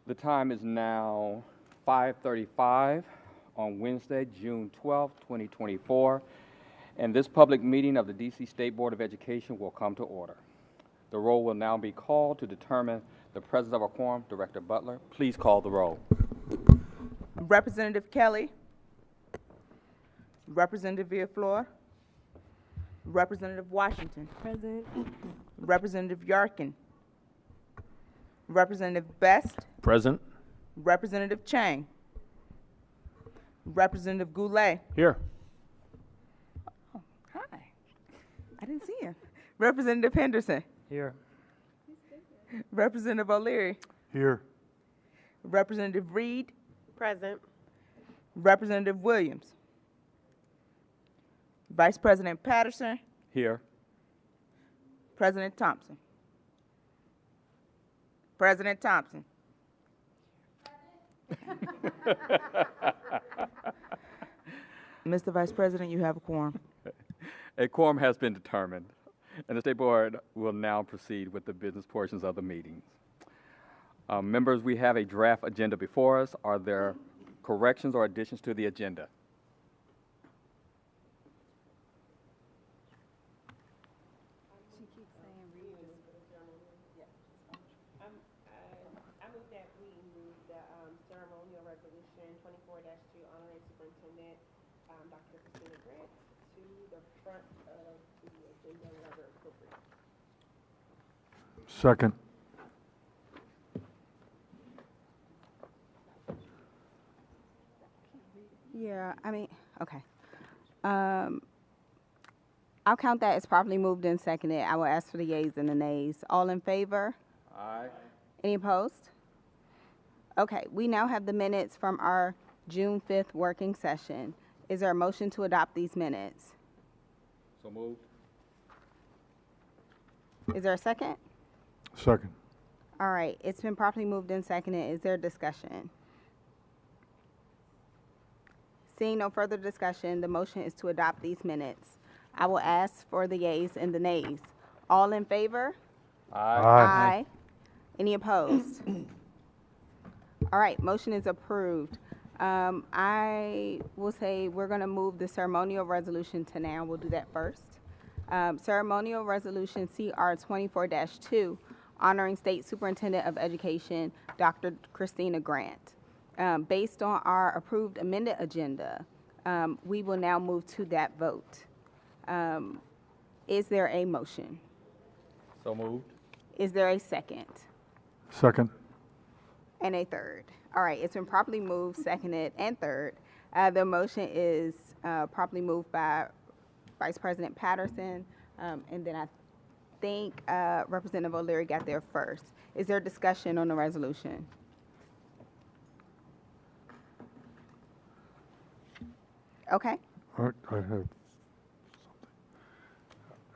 The time is now 5:35 on Wednesday, June 12th, 2024, and this public meeting of the D.C. State Board of Education will come to order. The roll will now be called to determine the presence of a quorum. Director Butler, please call the roll. Representative Kelly, Representative Villaflor, Representative Washington, Present. Representative Yarkin, Representative Best, Present. Representative Chang, Representative Goulet. Here. Oh, hi. I didn't see him. Representative Henderson, Here. Representative O'Leary, Here. Representative Reed, Present. Representative Williams, Vice President Patterson, Here. President Thompson. President Thompson. Mr. Vice President, you have a quorum. A quorum has been determined, and the State Board will now proceed with the business portions of the meetings. Members, we have a draft agenda before us. Are there corrections or additions to the agenda? I move that we move the ceremonial resolution 24-2 honoring Superintendent Dr. Christina Grant to the front of the agenda whenever appropriate. Second. Yeah, okay. I'll count that as properly moved and seconded. I will ask for the yeas and the nays. All in favor? Aye. Any opposed? Okay, we now have the minutes from our June 5th working session. Is there a motion to adopt these minutes? So moved. Is there a second? Second. All right, it's been properly moved and seconded. Is there discussion? Seeing no further discussion, the motion is to adopt these minutes. I will ask for the yeas and the nays. All in favor? Aye. Any opposed? All right, motion is approved. I will say we're going to move the ceremonial resolution to now. We'll do that first. Ceremonial resolution CR 24-2, honoring State Superintendent of Education, Dr. Christina Grant. Based on our approved amended agenda, we will now move to that vote. Is there a motion? So moved. Is there a second? Second. And a third. All right, it's been properly moved, seconded, and third. The motion is properly moved by Vice President Patterson, and then I think Representative O'Leary got there first. Is there discussion on the resolution? Okay. All right, I have something.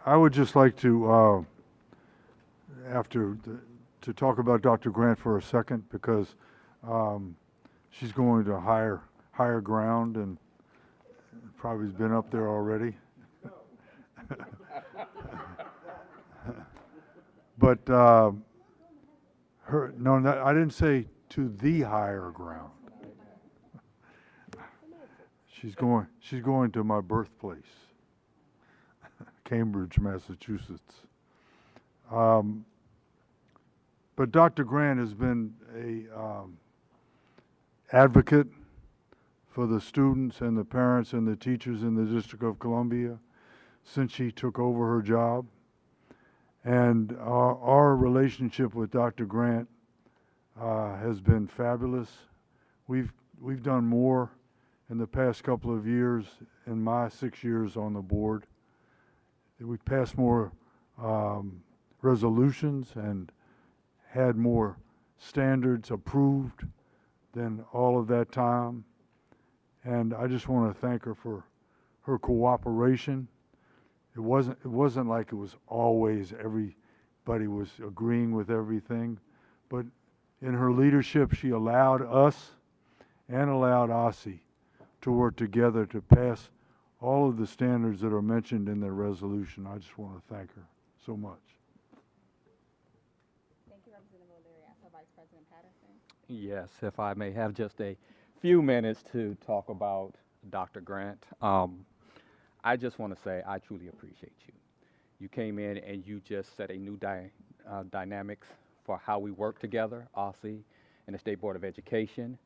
I would just like to, to talk about Dr. Grant for a second, because she's going to higher ground and probably has been up there already. But I didn't say to the higher ground. She's going to my birthplace, Cambridge, Massachusetts. But Dr. Grant has been a advocate for the students and the parents and the teachers in the District of Columbia since she took over her job. And our relationship with Dr. Grant has been fabulous. We've done more in the past couple of years, in my 6 years on the board. We've passed more resolutions and had more standards approved than all of that time. And I just want to thank her for her cooperation. It wasn't like it was always everybody was agreeing with everything, but in her leadership, she allowed us and allowed OSSE to work together to pass all of the standards that are mentioned in the resolution. I just want to thank her so much. Thank you, Representative O'Leary. I saw Vice President Patterson. Yes, if I may have just a few minutes to talk about Dr. Grant. I just want to say I truly appreciate you. You came in and you just set a new dynamics for how we work together, OSSE and the State Board of Education,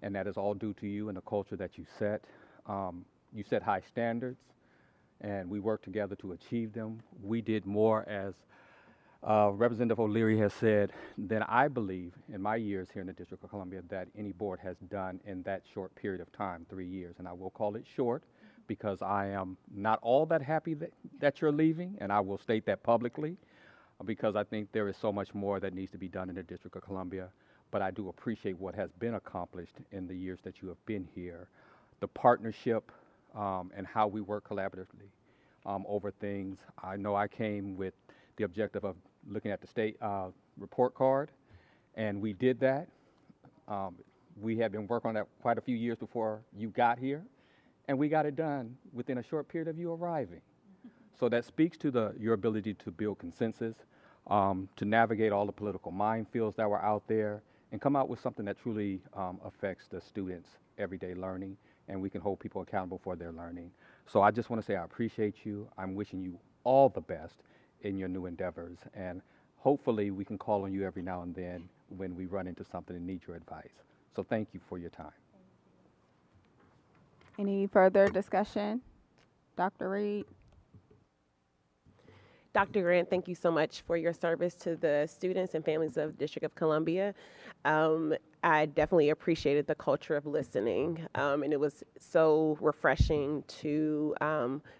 and that is all due to you and the culture that you set. You set high standards, and we worked together to achieve them. We did more, as Representative O'Leary has said, than I believe in my years here in the District of Columbia that any board has done in that short period of time, 3 years. And I will call it short because I am not all that happy that you're leaving, and I will state that publicly because I think there is so much more that needs to be done in the District of Columbia. But I do appreciate what has been accomplished in the years that you have been here. The partnership and how we work collaboratively over things. I know I came with the objective of looking at the state report card, and we did that. We had been working on that quite a few years before you got here, and we got it done within a short period of you arriving. So that speaks to your ability to build consensus, to navigate all the political minefields that were out there, and come out with something that truly affects the students' everyday learning, and we can hold people accountable for their learning. So I just want to say I appreciate you. I'm wishing you all the best in your new endeavors, and hopefully we can call on you every now and then when we run into something and need your advice. So thank you for your time. Any further discussion? Dr. Reed? Dr. Grant, thank you so much for your service to the students and families of District of Columbia. I definitely appreciated the culture of listening, and it was so refreshing to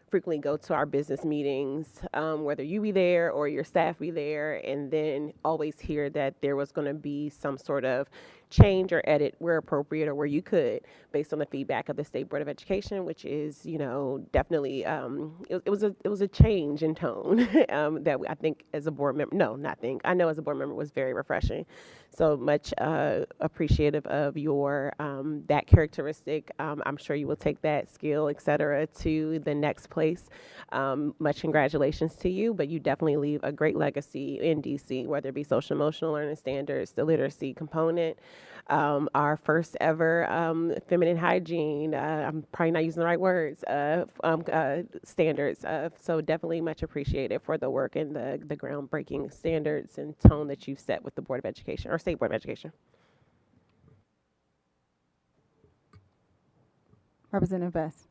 frequently go to our business meetings, whether you be there or your staff be there, and then always hear that there was going to be some sort of change or edit where appropriate or where you could, based on the feedback of the State Board of Education, which is, definitely it was a change in tone that I think as a board member, I know as a board member was very refreshing. So much appreciative of your that characteristic. I'm sure you will take that skill, et cetera, to the next place. Much congratulations to you, but you definitely leave a great legacy in DC, whether it be social emotional learning standards, the literacy component, our first ever feminine hygiene, I'm probably not using the right words, standards. So definitely much appreciated for the work and the groundbreaking standards and tone that you've set with the Board of Education, or State Board of Education. Representative Vest.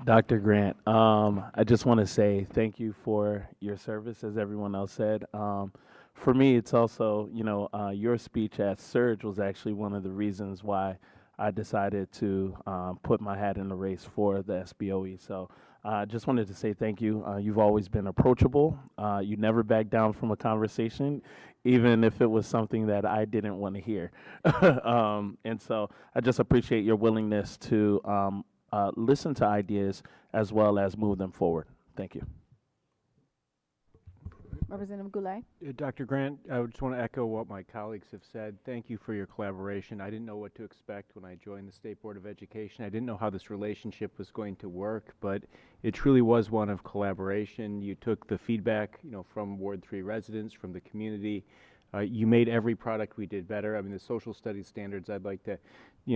Dr. Grant, I just want to say thank you for your service, as everyone else said. For me, it's also, your speech at Surge was actually one of the reasons why I decided to put my hat in the race for the SBOE. So I just wanted to say thank you. You've always been approachable. You never backed down from a conversation, even if it was something that I didn't want to hear. And so I just appreciate your willingness to listen to ideas as well as move them forward. Thank you. Representative Goulet. Dr. Grant, I just want to echo what my colleagues have said. Thank you for your collaboration. I didn't know what to expect when I joined the State Board of Education. I didn't know how this relationship was going to work, but it truly was one of collaboration. You took the feedback, from Ward 3 residents, from the community. You made every product we did better. I mean, the social studies standards I'd like to,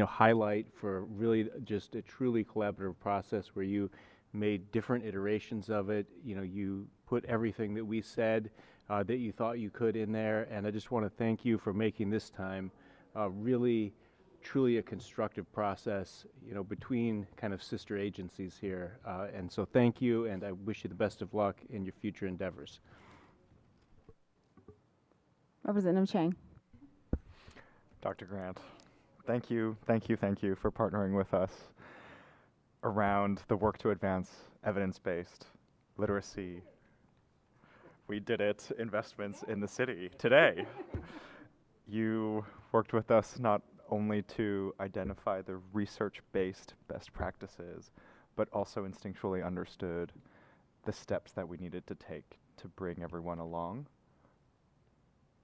highlight for really just a truly collaborative process where you made different iterations of it. You put everything that we said that you thought you could in there, and I just want to thank you for making this time really, truly a constructive process, between kind of sister agencies here. And so thank you, and I wish you the best of luck in your future endeavors. Representative Chang. Dr. Grant, thank you for partnering with us around the work to advance evidence-based literacy. We did it, investments in the city today. You worked with us not only to identify the research-based best practices, but also instinctually understood the steps that we needed to take to bring everyone along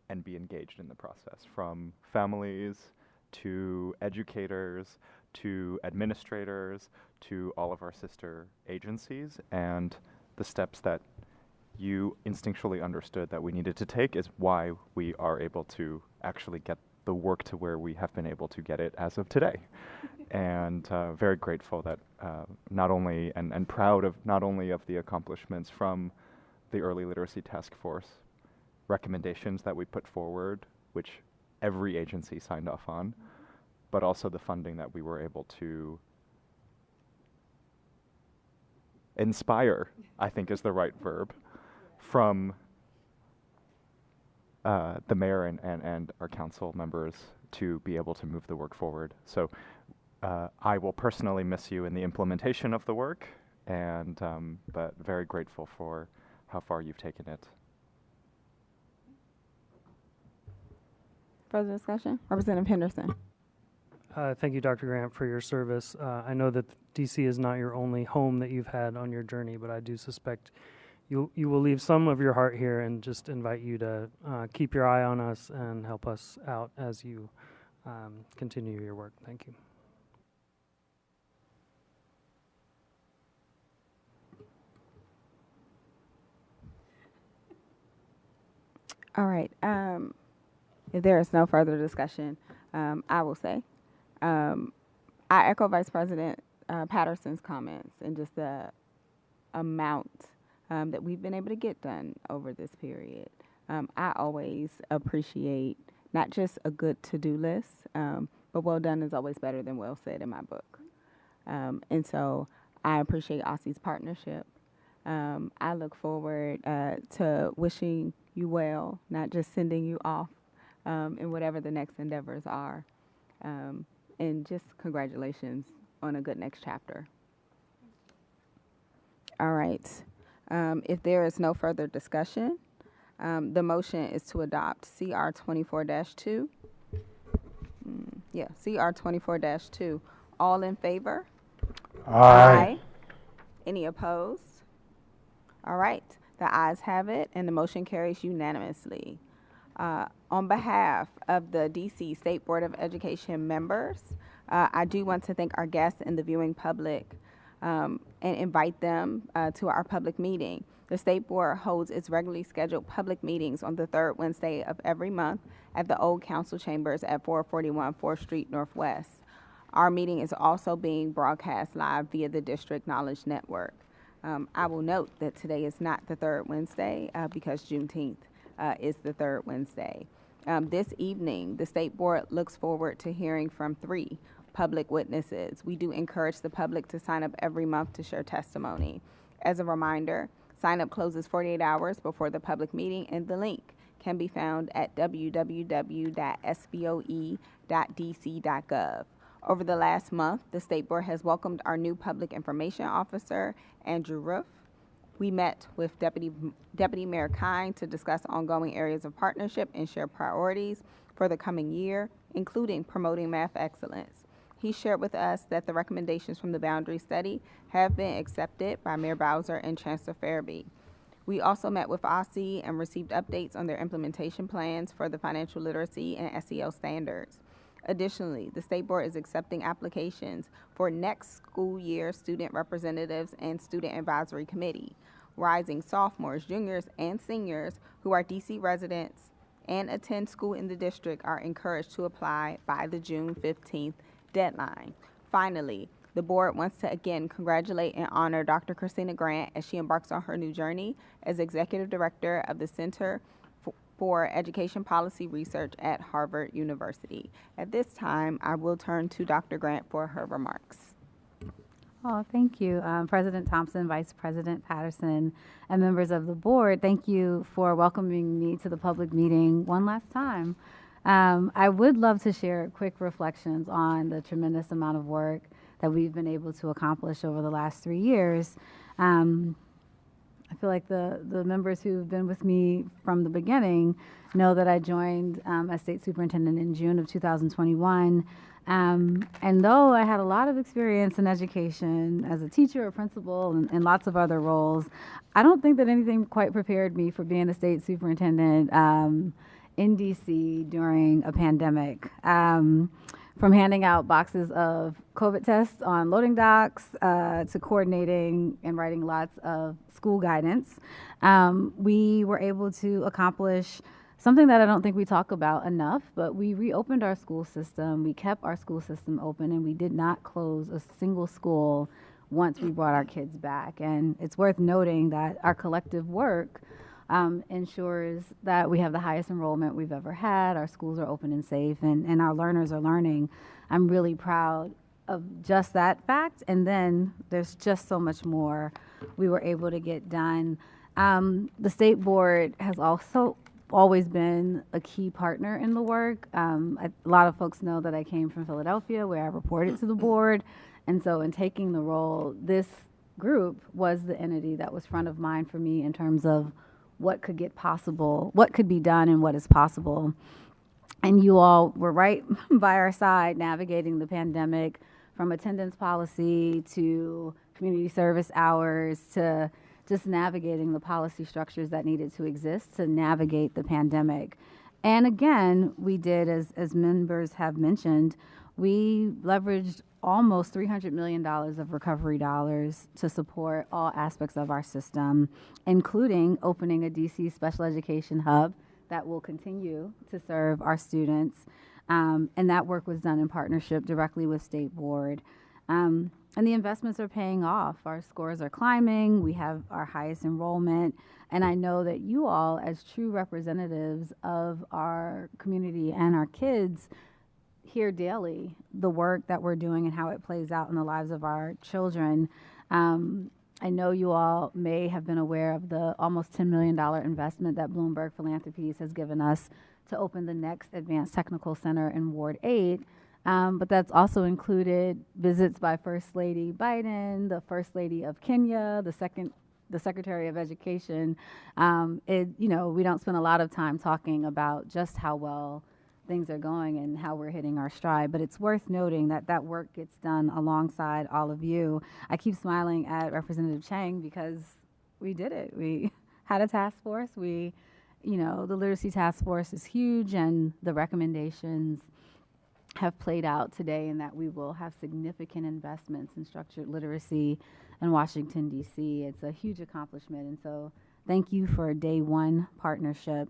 and be engaged in the process, from families to educators to administrators to all of our sister agencies. And the steps that you instinctually understood that we needed to take is why we are able to actually get the work to where we have been able to get it as of today. And very grateful that not only, and proud of not only of the accomplishments from the Early Literacy Task Force, recommendations that we put forward, which every agency signed off on, but also the funding that we were able to inspire, I think is the right verb, from the mayor and our council members to be able to move the work forward. So I will personally miss you in the implementation of the work, and but very grateful for how far you've taken it. Further discussion? Representative Henderson. Thank you, Dr. Grant, for your service. I know that DC is not your only home that you've had on your journey, but I do suspect you will leave some of your heart here, and just invite you to keep your eye on us and help us out as you continue your work. Thank you. All right. If there is no further discussion, I will say, I echo Vice President Patterson's comments and just the amount that we've been able to get done over this period. I always appreciate not just a good to-do list, but well done is always better than well said in my book. And so I appreciate Aussie's partnership. I look forward to wishing you well, not just sending you off in whatever the next endeavors are. And just congratulations on a good next chapter. All right. If there is no further discussion, the motion is to adopt CR 24-2. CR 24-2. All in favor? Aye. Any opposed? All right. The ayes have it, and the motion carries unanimously. On behalf of the DC State Board of Education members, I do want to thank our guests and the viewing public and invite them to our public meeting. The State Board holds its regularly scheduled public meetings on the third Wednesday of every month at the Old Council Chambers at 441 4th Street Northwest. Our meeting is also being broadcast live via the District Knowledge Network. I will note that today is not the third Wednesday because Juneteenth is the third Wednesday. This evening, the State Board looks forward to hearing from 3 public witnesses. We do encourage the public to sign up every month to share testimony. As a reminder, sign up closes 48 hours before the public meeting, and the link can be found at www.sboe.dc.gov. Over the last month, the State Board has welcomed our new Public Information Officer, Andrew Roof. We met with Deputy Mayor Kine to discuss ongoing areas of partnership and share priorities for the coming year, including promoting math excellence. He shared with us that the recommendations from the boundary study have been accepted by Mayor Bowser and Chancellor Farabee. We also met with Aussie and received updates on their implementation plans for the financial literacy and SEL standards. Additionally, the State Board is accepting applications for next school year student representatives and student advisory committee. Rising sophomores, juniors, and seniors who are DC residents and attend school in the district are encouraged to apply by the June 15th deadline. Finally, the board wants to again congratulate and honor Dr. Christina Grant as she embarks on her new journey as Executive Director of the Center for Education Policy Research at Harvard University. At this time, I will turn to Dr. Grant for her remarks. Oh, thank you. President Thompson, Vice President Patterson, and members of the board, thank you for welcoming me to the public meeting one last time. I would love to share quick reflections on the tremendous amount of work that we've been able to accomplish over the last 3 years. I feel like the members who've been with me from the beginning know that I joined as state superintendent in June of 2021. And though I had a lot of experience in education as a teacher, a principal, and lots of other roles, I don't think that anything quite prepared me for being a state superintendent in DC during a pandemic. From handing out boxes of COVID tests on loading docks to coordinating and writing lots of school guidance, we were able to accomplish something that I don't think we talk about enough, but we reopened our school system. We kept our school system open, and we did not close a single school once we brought our kids back. And it's worth noting that our collective work ensures that we have the highest enrollment we've ever had. Our schools are open and safe, and our learners are learning. I'm really proud of just that fact. And then there's just so much more we were able to get done. The state board has also always been a key partner in the work. A lot of folks know that I came from Philadelphia, where I reported to the board. And so in taking the role, this group was the entity that was front of mind for me in terms of what could get possible, what could be done and what is possible. And you all were right by our side navigating the pandemic, from attendance policy to community service hours to just navigating the policy structures that needed to exist to navigate the pandemic. And again, we did, as members have mentioned, we leveraged almost $300 million of recovery dollars to support all aspects of our system, including opening a DC special education hub that will continue to serve our students. And that work was done in partnership directly with State Board. And the investments are paying off. Our scores are climbing. We have our highest enrollment. And I know that you all, as true representatives of our community and our kids, hear daily the work that we're doing and how it plays out in the lives of our children. I know you all may have been aware of the almost $10 million investment that Bloomberg Philanthropies has given us to open the next Advanced Technical Center in Ward 8. But that's also included visits by First Lady Biden, the First Lady of Kenya, the Secretary of Education. We don't spend a lot of time talking about just how well things are going and how we're hitting our stride, but it's worth noting that that work gets done alongside all of you. I keep smiling at Representative Chang because we did it. We had a task force. The literacy task force is huge, and the recommendations have played out today in that we will have significant investments in structured literacy in Washington, D.C. It's a huge accomplishment, and so thank you for a day one partnership.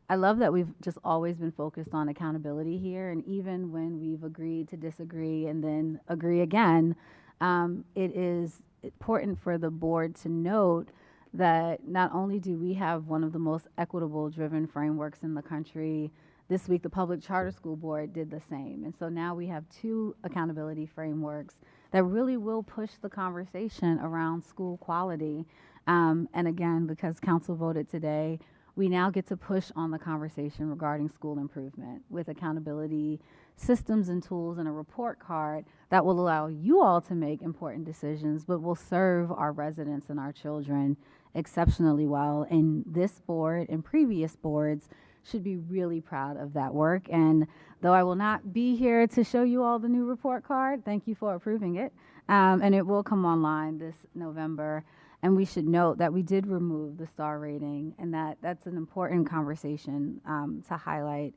I love that we've just always been focused on accountability here, and even when we've agreed to disagree and then agree again, it is important for the board to note that not only do we have one of the most equitable driven frameworks in the country, this week the Public Charter School Board did the same. And so now we have two accountability frameworks that really will push the conversation around school quality. And again, because council voted today, we now get to push on the conversation regarding school improvement with accountability systems and tools and a report card that will allow you all to make important decisions, but will serve our residents and our children exceptionally well. And this board and previous boards should be really proud of that work. And though I will not be here to show you all the new report card, thank you for approving it. And it will come online this November. And we should note that we did remove the star rating, and that's an important conversation to highlight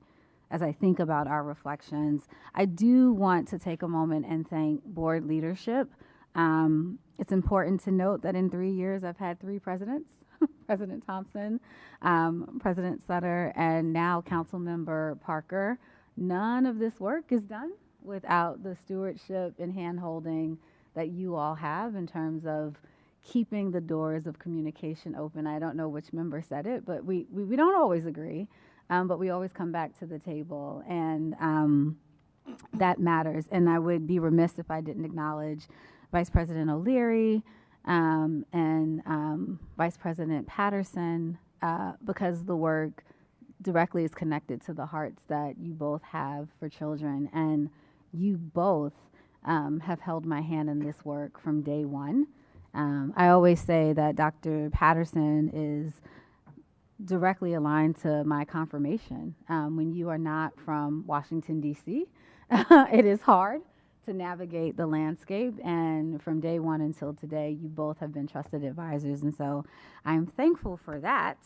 as I think about our reflections. I do want to take a moment and thank board leadership. It's important to note that in 3 years, I've had 3 presidents, President Thompson, President Sutter, and now Councilmember Parker. None of this work is done without the stewardship and hand-holding that you all have in terms of keeping the doors of communication open. I don't know which member said it, but we don't always agree, but we always come back to the table, and that matters. And I would be remiss if I didn't acknowledge Vice President O'Leary and Vice President Patterson, because the work directly is connected to the hearts that you both have for children, and you both have held my hand in this work from day one. I always say that Dr. Patterson is directly aligned to my confirmation. When you are not from Washington, D.C., it is hard to navigate the landscape. And from day one until today, you both have been trusted advisors. And so I'm thankful for that.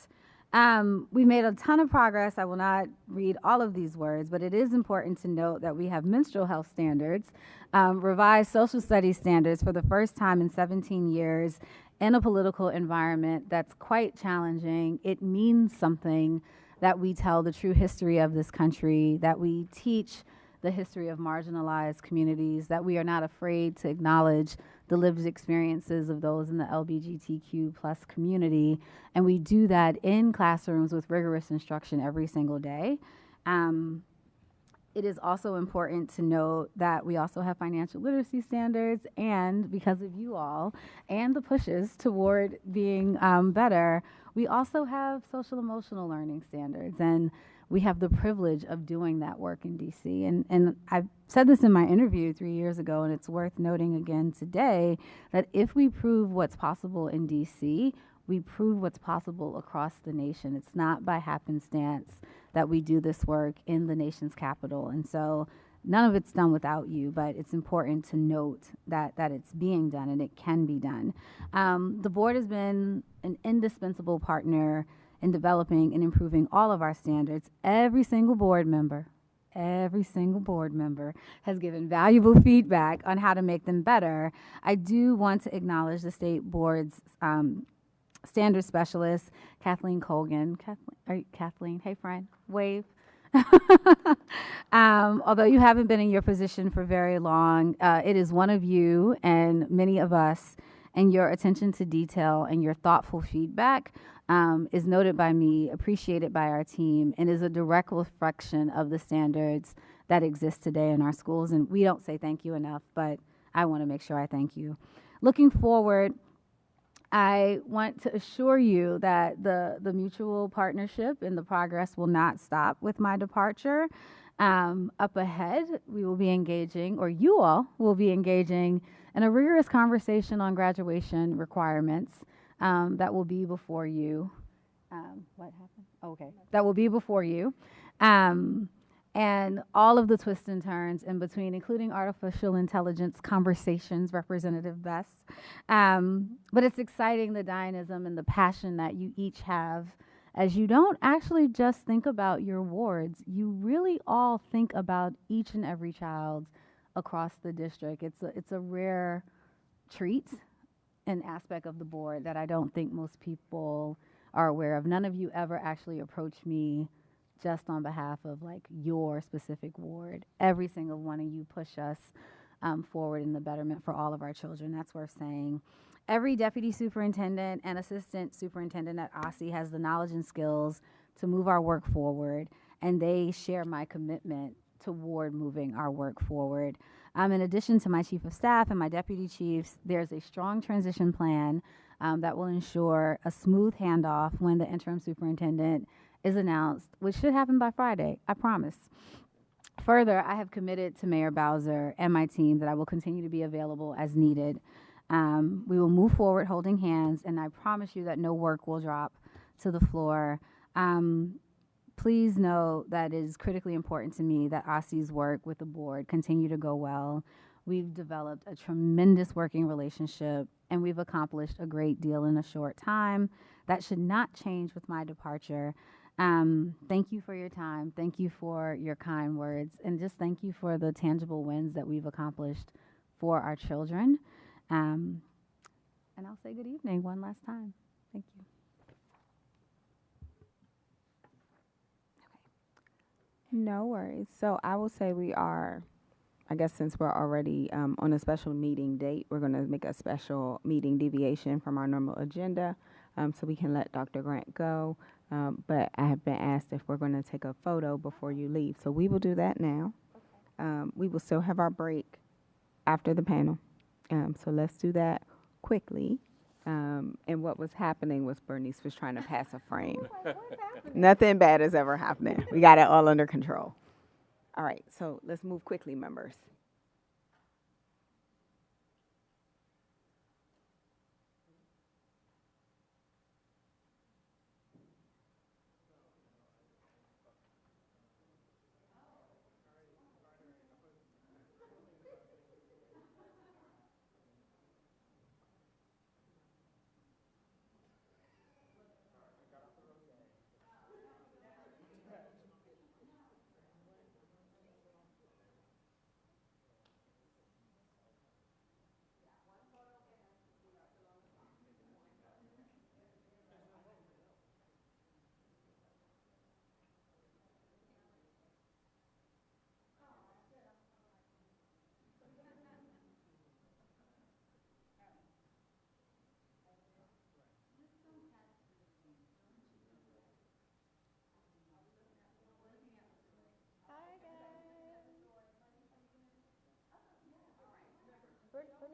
We made a ton of progress. I will not read all of these words, but it is important to note that we have menstrual health standards, revised social studies standards for the first time in 17 years in a political environment that's quite challenging. It means something that we tell the true history of this country, that we teach the history of marginalized communities, that we are not afraid to acknowledge the lived experiences of those in the LGBTQ plus community. And we do that in classrooms with rigorous instruction every single day. It is also important to note that we also have financial literacy standards, and because of you all and the pushes toward being better, we also have social emotional learning standards, and we have the privilege of doing that work in DC. And I said this in my interview 3 years ago, and it's worth noting again today, that if we prove what's possible in DC, we prove what's possible across the nation. It's not by happenstance that we do this work in the nation's capital. And so none of it's done without you, but it's important to note that it's being done and it can be done. The board has been an indispensable partner in developing and improving all of our standards. Every single board member has given valuable feedback on how to make them better. I do want to acknowledge the state board's standard specialist, Kathleen Colgan. Kathleen, hey friend, wave. Although you haven't been in your position for very long, it is one of you and many of us, and your attention to detail and your thoughtful feedback is noted by me, appreciated by our team, and is a direct reflection of the standards that exist today in our schools. And we don't say thank you enough, but I want to make sure I thank you. Looking forward, I want to assure you that the mutual partnership and the progress will not stop with my departure. Up ahead, we will be engaging, or you all will be engaging, in a rigorous conversation on graduation requirements that will be before you. What happened? Okay, that will be before you. And all of the twists and turns in between, including artificial intelligence conversations, Representative Best. But it's exciting, the dynamism and the passion that you each have, as you don't actually just think about your wards, you really all think about each and every child across the district. It's a rare treat, an aspect of the board that I don't think most people are aware of. None of you ever actually approach me just on behalf of like your specific ward. Every single one of you push us forward in the betterment for all of our children. That's worth saying. Every deputy superintendent and assistant superintendent at OSSI has the knowledge and skills to move our work forward, and they share my commitment toward moving our work forward. In addition to my chief of staff and my deputy chiefs, there's a strong transition plan that will ensure a smooth handoff when the interim superintendent is announced, which should happen by Friday, I promise. Further, I have committed to Mayor Bowser and my team that I will continue to be available as needed. We will move forward holding hands, and I promise you that no work will drop to the floor. Please know that it is critically important to me that OSSI's work with the board continue to go well. We've developed a tremendous working relationship, and we've accomplished a great deal in a short time. That should not change with my departure. Thank you for your time. Thank you for your kind words, and just thank you for the tangible wins that we've accomplished for our children. And I'll say good evening one last time. Thank you. No worries. So I will say we are, I guess since we're already on a special meeting date, we're going to make a special meeting deviation from our normal agenda so we can let Dr. Grant go. But I have been asked if we're going to take a photo before you leave. So we will do that now. Okay. We will still have our break after the panel. So let's do that quickly. And what was happening was Bernice was trying to pass a frame. Nothing bad is ever happening. We got it all under control. All right, so let's move quickly, members.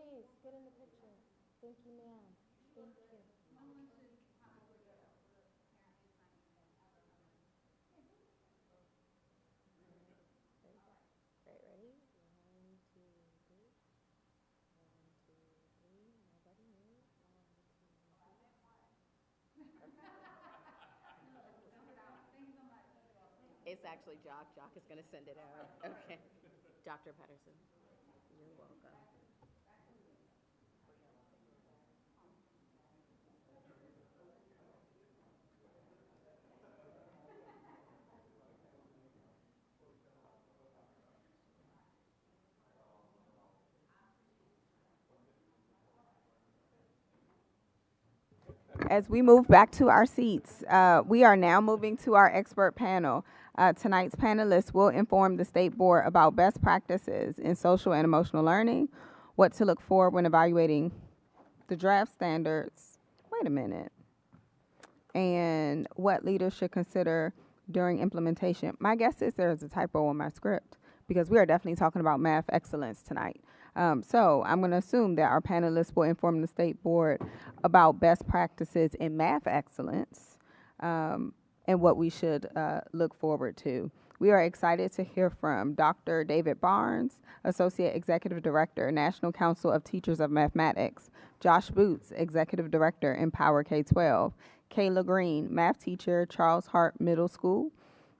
Please, get in the picture. Thank you, ma'am. Thank you. Right, ready? 1, 2, 3. 1, 2, 3. Nobody move. 1, 2, 3. It's actually Jock. Jock is going to send it out. Okay. Dr. Patterson, you're welcome. As we move back to our seats, we are now moving to our expert panel. Tonight's panelists will inform the State Board about best practices in social and emotional learning, what to look for when evaluating the draft standards. Wait a minute. And what leaders should consider during implementation. My guess is there's a typo in my script because we are definitely talking about math excellence tonight. So I'm going to assume that our panelists will inform the State Board about best practices in math excellence and what we should look forward to. We are excited to hear from Dr. David Barnes, Associate Executive Director, National Council of Teachers of Mathematics, Josh Boots, Executive Director, Empower K-12, Kayla Green, Math Teacher, Charles Hart Middle School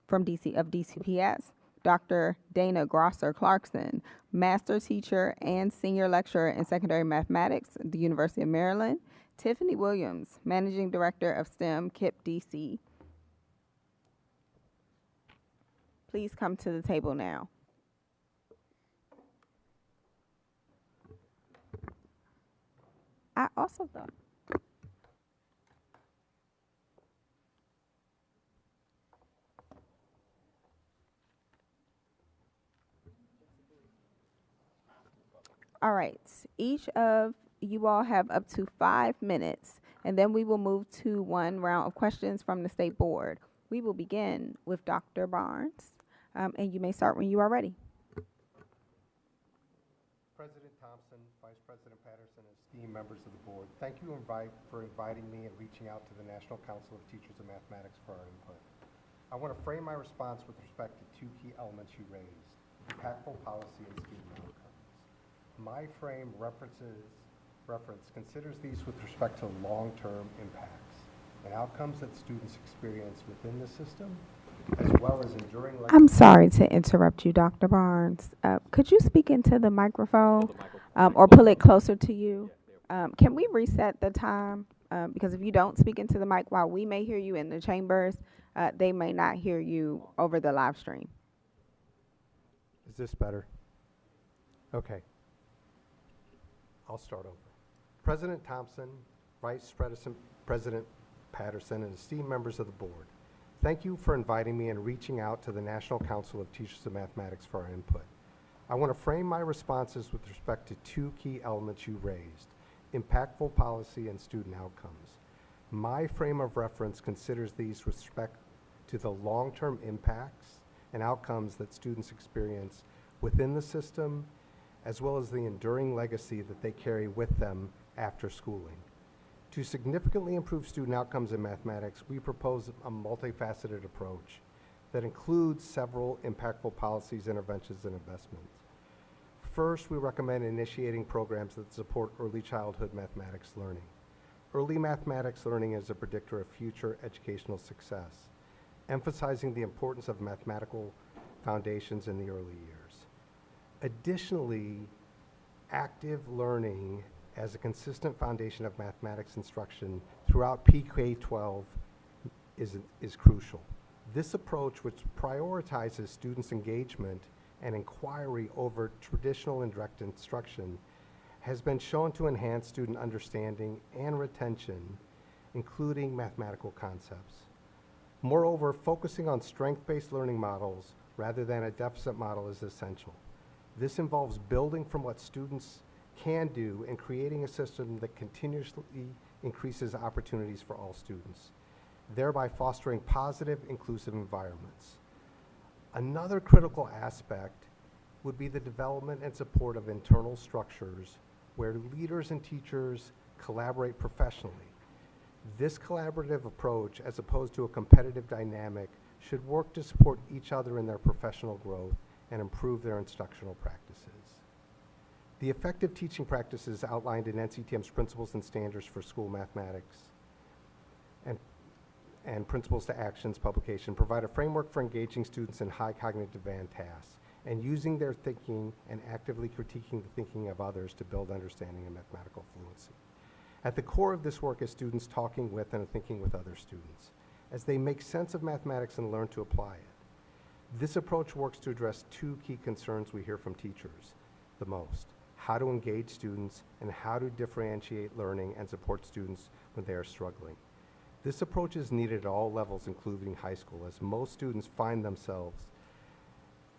from DCPS, Dr. Dana Grosser Clarkson, Master Teacher and Senior Lecturer in Secondary Mathematics at the University of Maryland, Tiffany Williams, Managing Director of STEM, KIPP DC. Please come to the table now. I also thought. All right, each of you all have up to 5 minutes, and then we will move to one round of questions from the State Board. We will begin with Dr. Barnes, and you may start when you are ready. President Thompson, Vice President Patterson, and esteemed members of the board, thank you for inviting me and reaching out to the National Council of Teachers of Mathematics for our input. I want to frame my response with respect to 2 key elements you raised: impactful policy and student outcomes. My frame reference considers these with respect to long-term impacts and outcomes that students experience within the system, as well as enduring. I'm sorry to interrupt you, Dr. Barnes. Could you speak into the microphone or pull it closer to you? Can we reset the time? Because if you don't speak into the mic, while we may hear you in the chambers, they may not hear you over the live stream. Is this better? Okay. I'll start over. President Thompson, Vice President Patterson, and esteemed members of the board, thank you for inviting me and reaching out to the National Council of Teachers of Mathematics for our input. I want to frame my responses with respect to 2 key elements you raised: impactful policy and student outcomes. My frame of reference considers these with respect to the long-term impacts and outcomes that students experience within the system, as well as the enduring legacy that they carry with them after schooling. To significantly improve student outcomes in mathematics, we propose a multifaceted approach that includes several impactful policies, interventions, and investments. First, we recommend initiating programs that support early childhood mathematics learning. Early mathematics learning is a predictor of future educational success, emphasizing the importance of mathematical foundations in the early years. Additionally, active learning as a consistent foundation of mathematics instruction throughout PK-12 is crucial. This approach, which prioritizes students' engagement and inquiry over traditional and direct instruction, has been shown to enhance student understanding and retention, including mathematical concepts. Moreover, focusing on strength-based learning models rather than a deficit model is essential. This involves building from what students can do and creating a system that continuously increases opportunities for all students, thereby fostering positive, inclusive environments. Another critical aspect would be the development and support of internal structures where leaders and teachers collaborate professionally. This collaborative approach, as opposed to a competitive dynamic, should work to support each other in their professional growth and improve their instructional practices. The effective teaching practices outlined in NCTM's Principles and Standards for School Mathematics and Principles to Actions publication provide a framework for engaging students in high cognitive demand tasks and using their thinking and actively critiquing the thinking of others to build understanding and mathematical fluency. At the core of this work is students talking with and thinking with other students as they make sense of mathematics and learn to apply it. This approach works to address two key concerns we hear from teachers the most: how to engage students and how to differentiate learning and support students when they are struggling. This approach is needed at all levels, including high school, as most students find themselves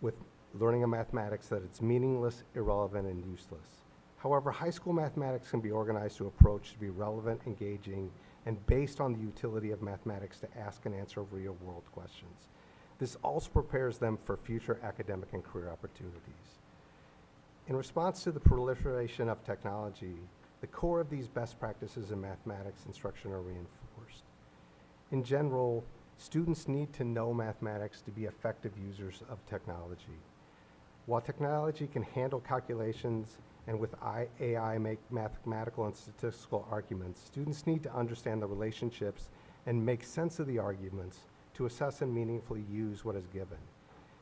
with learning of mathematics that it's meaningless, irrelevant, and useless. However, high school mathematics can be organized to approach to be relevant, engaging, and based on the utility of mathematics to ask and answer real-world questions. This also prepares them for future academic and career opportunities. In response to the proliferation of technology, the core of these best practices in mathematics instruction are reinforced. In general, students need to know mathematics to be effective users of technology. While technology can handle calculations and with AI make mathematical and statistical arguments, students need to understand the relationships and make sense of the arguments to assess and meaningfully use what is given.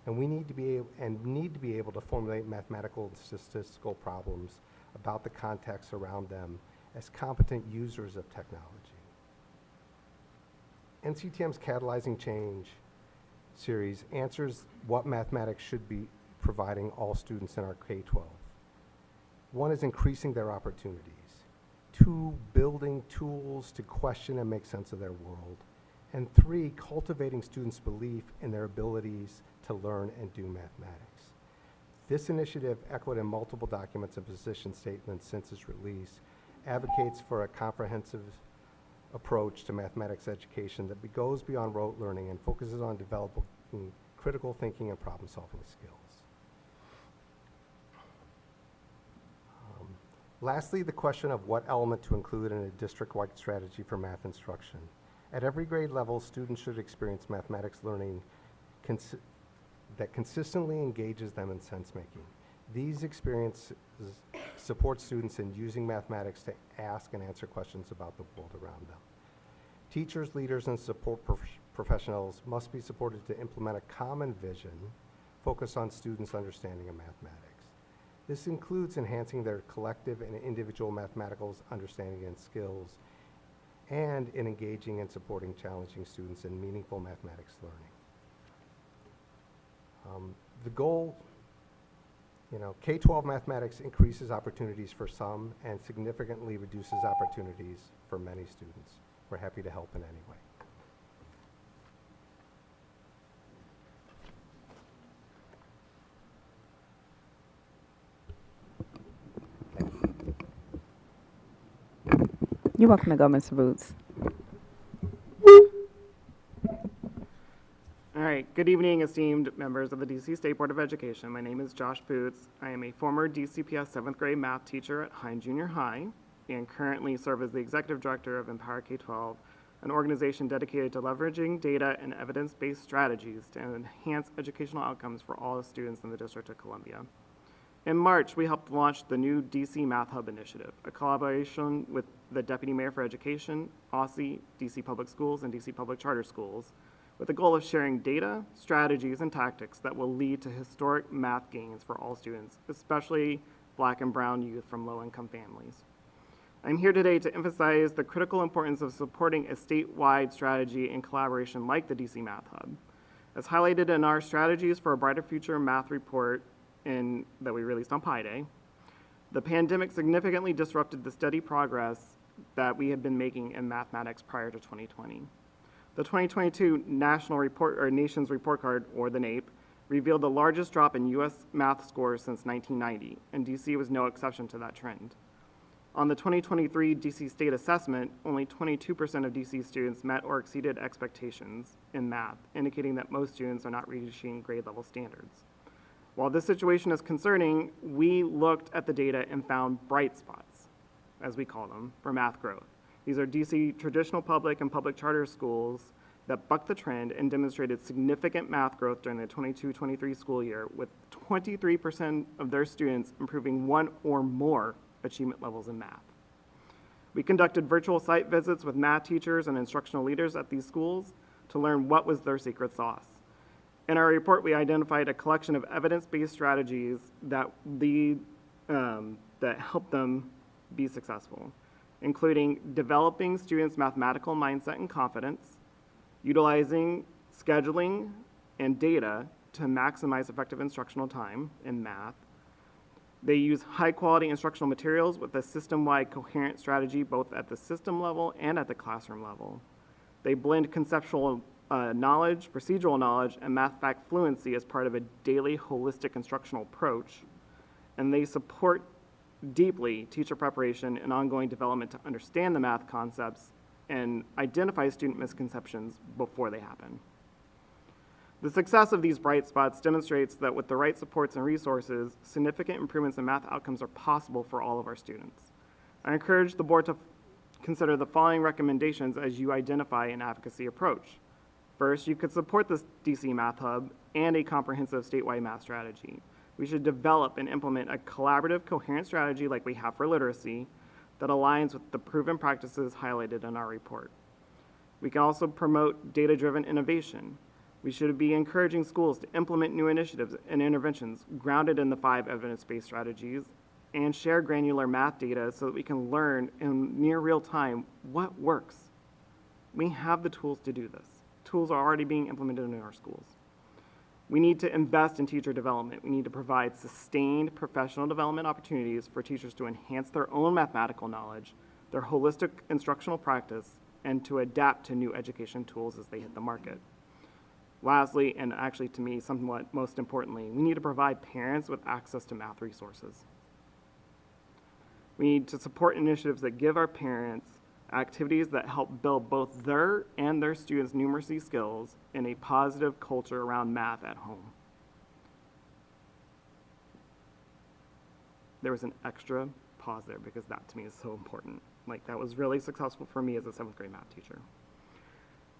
And we need to be able to formulate mathematical and statistical problems about the context around them as competent users of technology. NCTM's Catalyzing Change series answers what mathematics should be providing all students in our K-12. One is increasing their opportunities. Two, building tools to question and make sense of their world. And three, cultivating students' belief in their abilities to learn and do mathematics. This initiative, echoed in multiple documents and position statements since its release, advocates for a comprehensive approach to mathematics education that goes beyond rote learning and focuses on developing critical thinking and problem-solving skills. Lastly, the question of what element to include in a district-wide strategy for math instruction. At every grade level, students should experience mathematics learning that consistently engages them in sense-making. These experiences support students in using mathematics to ask and answer questions about the world around them. Teachers, leaders, and support professionals must be supported to implement a common vision focused on students' understanding of mathematics. This includes enhancing their collective and individual mathematical understanding and skills, and in engaging and supporting challenging students in meaningful mathematics learning. The goal, K-12 mathematics increases opportunities for some and significantly reduces opportunities for many students. We're happy to help in any way. You're welcome to go, Mr. Boots. All right, good evening, esteemed members of the DC State Board of Education. My name is Josh Boots. I am a former DCPS 7th grade math teacher at Hine Junior High and currently serve as the Executive Director of Empower K-12, an organization dedicated to leveraging data and evidence-based strategies to enhance educational outcomes for all students in the District of Columbia. In March, we helped launch the new DC Math Hub initiative, a collaboration with the Deputy Mayor for Education, OSSE, DC Public Schools, and DC Public Charter Schools, with the goal of sharing data, strategies, and tactics that will lead to historic math gains for all students, especially Black and Brown youth from low-income families. I'm here today to emphasize the critical importance of supporting a statewide strategy and collaboration like the DC Math Hub. As highlighted in our Strategies for a Brighter Future math report that we released on Pi Day, the pandemic significantly disrupted the steady progress that we had been making in mathematics prior to 2020. The 2022 National Report or Nations Report Card, or the NAEP, revealed the largest drop in U.S. math scores since 1990, and DC was no exception to that trend. On the 2023 DC State Assessment, only 22% of DC students met or exceeded expectations in math, indicating that most students are not reaching grade level standards. While this situation is concerning, we looked at the data and found bright spots. as we call them, for math growth. These are DC traditional public and public charter schools that bucked the trend and demonstrated significant math growth during the 22-23 school year, with 23% of their students improving one or more achievement levels in math. We conducted virtual site visits with math teachers and instructional leaders at these schools to learn what was their secret sauce. In our report, we identified a collection of evidence-based strategies that help them be successful, including developing students' mathematical mindset and confidence, utilizing scheduling and data to maximize effective instructional time in math. They use high-quality instructional materials with a system-wide coherent strategy both at the system level and at the classroom level. They blend conceptual knowledge, procedural knowledge, and math fact fluency as part of a daily holistic instructional approach. And they support deeply teacher preparation and ongoing development to understand the math concepts and identify student misconceptions before they happen. The success of these bright spots demonstrates that with the right supports and resources, significant improvements in math outcomes are possible for all of our students. I encourage the board to consider the following recommendations as you identify an advocacy approach. First, you could support the DC Math Hub and a comprehensive statewide math strategy. We should develop and implement a collaborative, coherent strategy like we have for literacy that aligns with the proven practices highlighted in our report. We can also promote data-driven innovation. We should be encouraging schools to implement new initiatives and interventions grounded in the 5 evidence-based strategies and share granular math data so that we can learn in near real time what works. We have the tools to do this. Tools are already being implemented in our schools. We need to invest in teacher development. We need to provide sustained professional development opportunities for teachers to enhance their own mathematical knowledge, their holistic instructional practice, and to adapt to new education tools as they hit the market. Lastly, and actually to me somewhat most importantly, we need to provide parents with access to math resources. We need to support initiatives that give our parents activities that help build both their and their students' numeracy skills and a positive culture around math at home. There was an extra pause there because that to me is so important. Like, that was really successful for me as a 7th grade math teacher.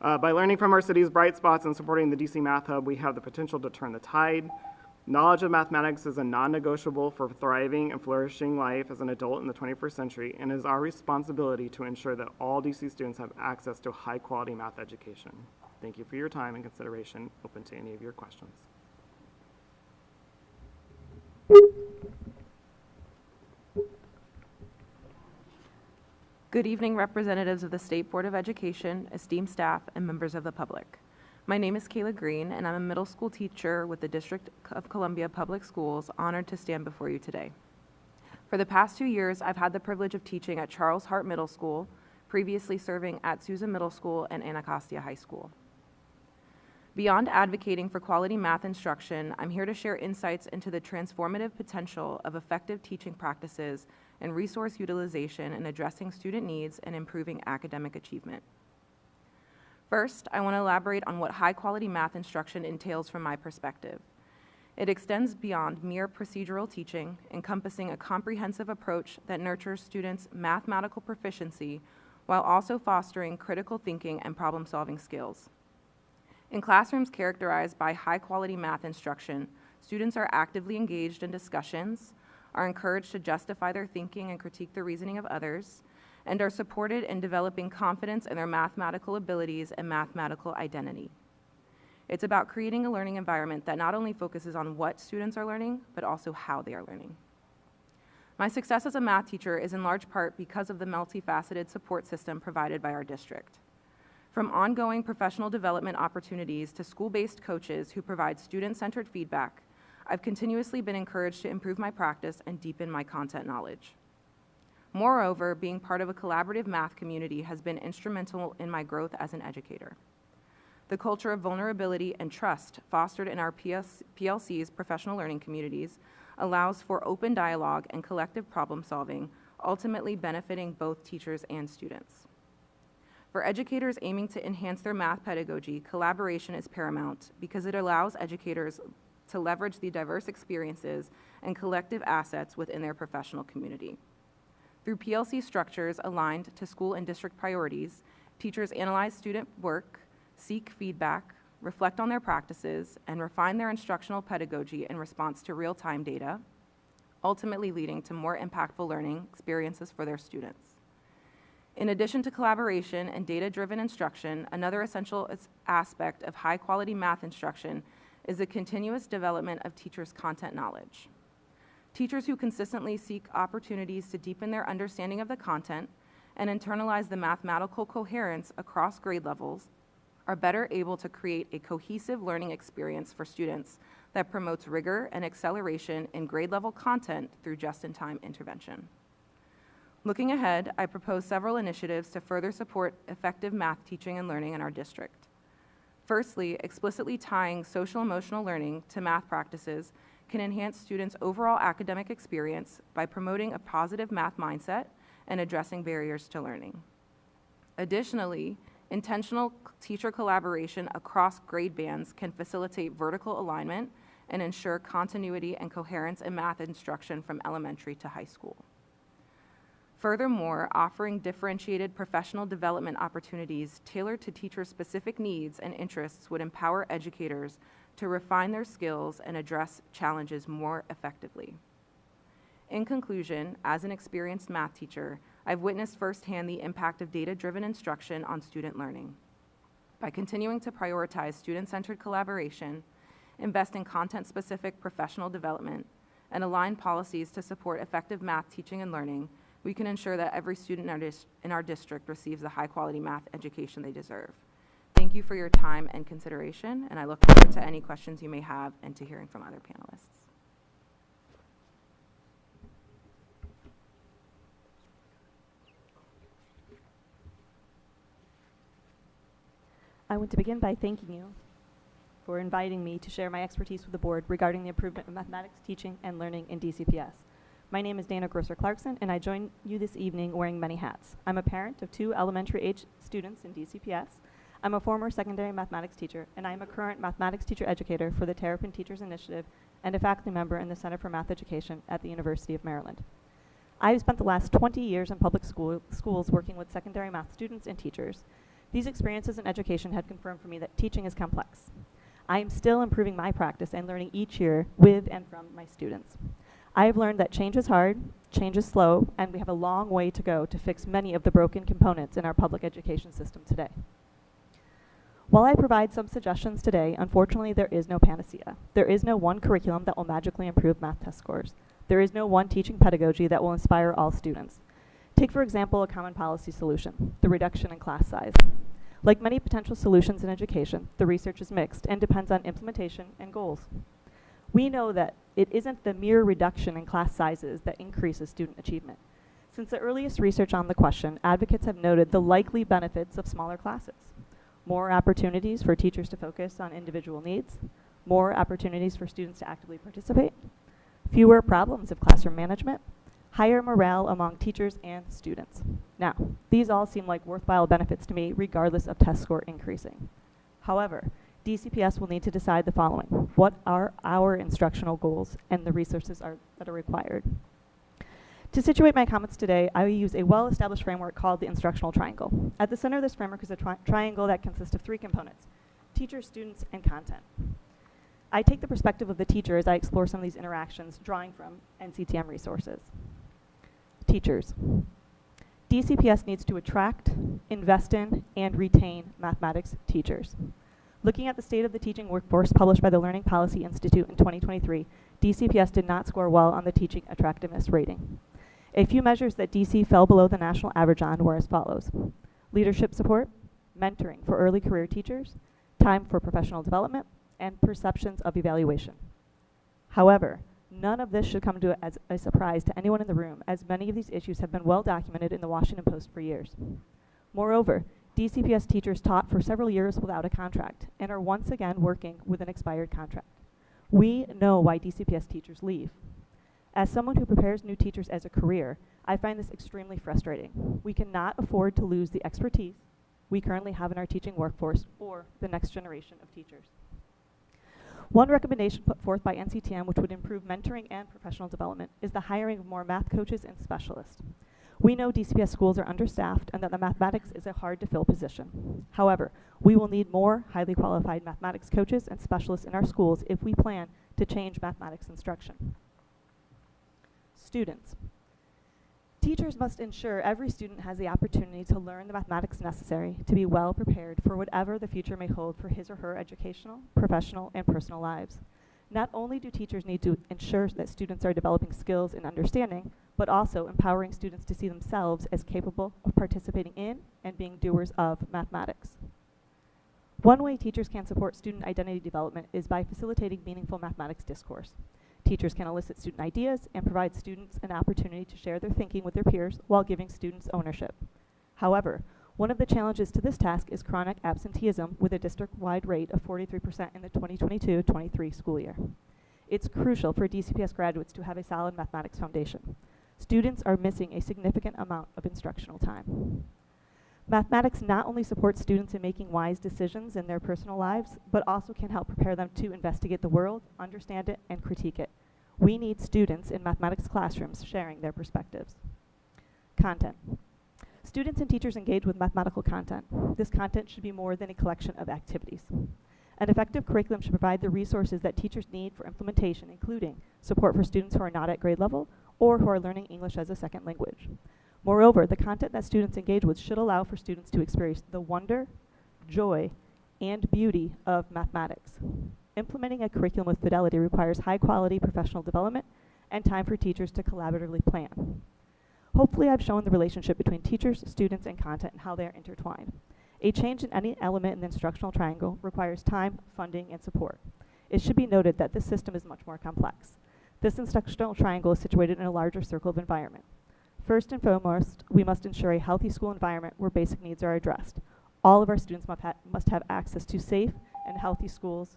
By learning from our city's bright spots and supporting the DC Math Hub, we have the potential to turn the tide. Knowledge of mathematics is a non-negotiable for thriving and flourishing life as an adult in the 21st century, and it is our responsibility to ensure that all DC students have access to high-quality math education. Thank you for your time and consideration. Open to any of your questions. Good evening, representatives of the State Board of Education, esteemed staff, and members of the public. My name is Kayla Green, and I'm a middle school teacher with the District of Columbia Public Schools, honored to stand before you today. For the past 2 years, I've had the privilege of teaching at Charles Hart Middle School, previously serving at Susan Middle School and Anacostia High School. Beyond advocating for quality math instruction, I'm here to share insights into the transformative potential of effective teaching practices and resource utilization in addressing student needs and improving academic achievement. First, I want to elaborate on what high-quality math instruction entails from my perspective. It extends beyond mere procedural teaching, encompassing a comprehensive approach that nurtures students' mathematical proficiency while also fostering critical thinking and problem-solving skills. In classrooms characterized by high-quality math instruction, students are actively engaged in discussions, are encouraged to justify their thinking and critique the reasoning of others, and are supported in developing confidence in their mathematical abilities and mathematical identity. It's about creating a learning environment that not only focuses on what students are learning, but also how they are learning. My success as a math teacher is in large part because of the multifaceted support system provided by our district. From ongoing professional development opportunities to school-based coaches who provide student-centered feedback, I've continuously been encouraged to improve my practice and deepen my content knowledge. Moreover, being part of a collaborative math community has been instrumental in my growth as an educator. The culture of vulnerability and trust fostered in our PLC's professional learning communities allows for open dialogue and collective problem solving, ultimately benefiting both teachers and students. For educators aiming to enhance their math pedagogy, collaboration is paramount because it allows educators to leverage the diverse experiences and collective assets within their professional community. Through PLC structures aligned to school and district priorities, teachers analyze student work, seek feedback, reflect on their practices, and refine their instructional pedagogy in response to real-time data, ultimately leading to more impactful learning experiences for their students. In addition to collaboration and data-driven instruction, another essential aspect of high-quality math instruction is the continuous development of teachers' content knowledge. Teachers who consistently seek opportunities to deepen their understanding of the content and internalize the mathematical coherence across grade levels are better able to create a cohesive learning experience for students that promotes rigor and acceleration in grade-level content through just-in-time intervention. Looking ahead, I propose several initiatives to further support effective math teaching and learning in our district. Firstly, explicitly tying social-emotional learning to math practices can enhance students' overall academic experience by promoting a positive math mindset and addressing barriers to learning. Additionally, intentional teacher collaboration across grade bands can facilitate vertical alignment and ensure continuity and coherence in math instruction from elementary to high school. Furthermore, offering differentiated professional development opportunities tailored to teachers' specific needs and interests would empower educators to refine their skills and address challenges more effectively. In conclusion, as an experienced math teacher, I've witnessed firsthand the impact of data-driven instruction on student learning. By continuing to prioritize student-centered collaboration, invest in content-specific professional development, and align policies to support effective math teaching and learning, we can ensure that every student in our district receives the high-quality math education they deserve. Thank you for your time and consideration, and I look forward to any questions you may have and to hearing from other panelists. I want to begin by thanking you for inviting me to share my expertise with the board regarding the improvement of mathematics teaching and learning in DCPS. My name is Dana Grosser-Clarkson, and I join you this evening wearing many hats. I'm a parent of 2 elementary-age students in DCPS. I'm a former secondary mathematics teacher, and I'm a current mathematics teacher educator for the Terrapin Teachers Initiative and a faculty member in the Center for Math Education at the University of Maryland. I've spent the last 20 years in public schools working with secondary math students and teachers. These experiences in education have confirmed for me that teaching is complex. I am still improving my practice and learning each year with and from my students. I have learned that change is hard, change is slow, and we have a long way to go to fix many of the broken components in our public education system today. While I provide some suggestions today, unfortunately there is no panacea. There is no one curriculum that will magically improve math test scores. There is no one teaching pedagogy that will inspire all students. Take, for example, a common policy solution, the reduction in class size. Like many potential solutions in education, the research is mixed and depends on implementation and goals. We know that it isn't the mere reduction in class sizes that increases student achievement. Since the earliest research on the question, advocates have noted the likely benefits of smaller classes. More opportunities for teachers to focus on individual needs, more opportunities for students to actively participate, fewer problems of classroom management, higher morale among teachers and students. Now, these all seem like worthwhile benefits to me regardless of test score increasing. However, DCPS will need to decide the following. What are our instructional goals and the resources that are required? To situate my comments today, I will use a well-established framework called the instructional triangle. At the center of this framework is a triangle that consists of 3 components: teachers, students, and content. I take the perspective of the teacher as I explore some of these interactions, drawing from NCTM resources. Teachers. DCPS needs to attract, invest in, and retain mathematics teachers. Looking at the state of the teaching workforce published by the Learning Policy Institute in 2023, DCPS did not score well on the teaching attractiveness rating. A few measures that DC fell below the national average on were as follows: leadership support, mentoring for early career teachers, time for professional development, and perceptions of evaluation. However, none of this should come as a surprise to anyone in the room, as many of these issues have been well documented in the Washington Post for years. Moreover, DCPS teachers taught for several years without a contract and are once again working with an expired contract. We know why DCPS teachers leave. As someone who prepares new teachers as a career, I find this extremely frustrating. We cannot afford to lose the expertise we currently have in our teaching workforce or the next generation of teachers. One recommendation put forth by NCTM which would improve mentoring and professional development is the hiring of more math coaches and specialists. We know DCPS schools are understaffed and that the mathematics is a hard-to-fill position. However, we will need more highly qualified mathematics coaches and specialists in our schools if we plan to change mathematics instruction. Students. Teachers must ensure every student has the opportunity to learn the mathematics necessary to be well prepared for whatever the future may hold for his or her educational, professional, and personal lives. Not only do teachers need to ensure that students are developing skills and understanding, but also empowering students to see themselves as capable of participating in and being doers of mathematics. One way teachers can support student identity development is by facilitating meaningful mathematics discourse. Teachers can elicit student ideas and provide students an opportunity to share their thinking with their peers while giving students ownership. However, one of the challenges to this task is chronic absenteeism with a district-wide rate of 43% in the 2022-23 school year. It's crucial for DCPS graduates to have a solid mathematics foundation. Students are missing a significant amount of instructional time. Mathematics not only supports students in making wise decisions in their personal lives, but also can help prepare them to investigate the world, understand it, and critique it. We need students in mathematics classrooms sharing their perspectives. Content. Students and teachers engage with mathematical content. This content should be more than a collection of activities. An effective curriculum should provide the resources that teachers need for implementation, including support for students who are not at grade level or who are learning English as a second language. Moreover, the content that students engage with should allow for students to experience the wonder, joy, and beauty of mathematics. Implementing a curriculum with fidelity requires high-quality professional development and time for teachers to collaboratively plan. Hopefully, I've shown the relationship between teachers, students, and content and how they are intertwined. A change in any element in the instructional triangle requires time, funding, and support. It should be noted that this system is much more complex. This instructional triangle is situated in a larger circle of environment. First and foremost, we must ensure a healthy school environment where basic needs are addressed. All of our students must have access to safe and healthy schools.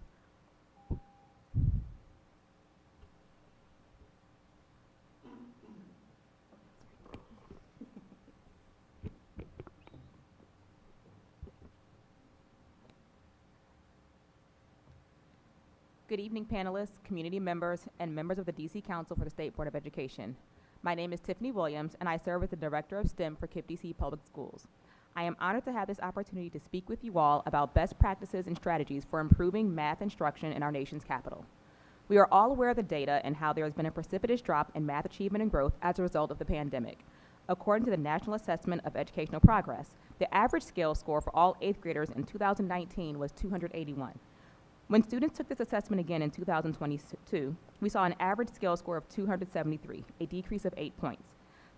Good evening, panelists, community members, and members of the DC Council for the State Board of Education. My name is Tiffany Williams, and I serve as the Director of STEM for KIPP DC Public Schools. I am honored to have this opportunity to speak with you all about best practices and strategies for improving math instruction in our nation's capital. We are all aware of the data and how there has been a precipitous drop in math achievement and growth as a result of the pandemic. According to the National Assessment of Educational Progress, the average scale score for all 8th graders in 2019 was 281. When students took this assessment again in 2022, we saw an average scale score of 273, a decrease of 8 points.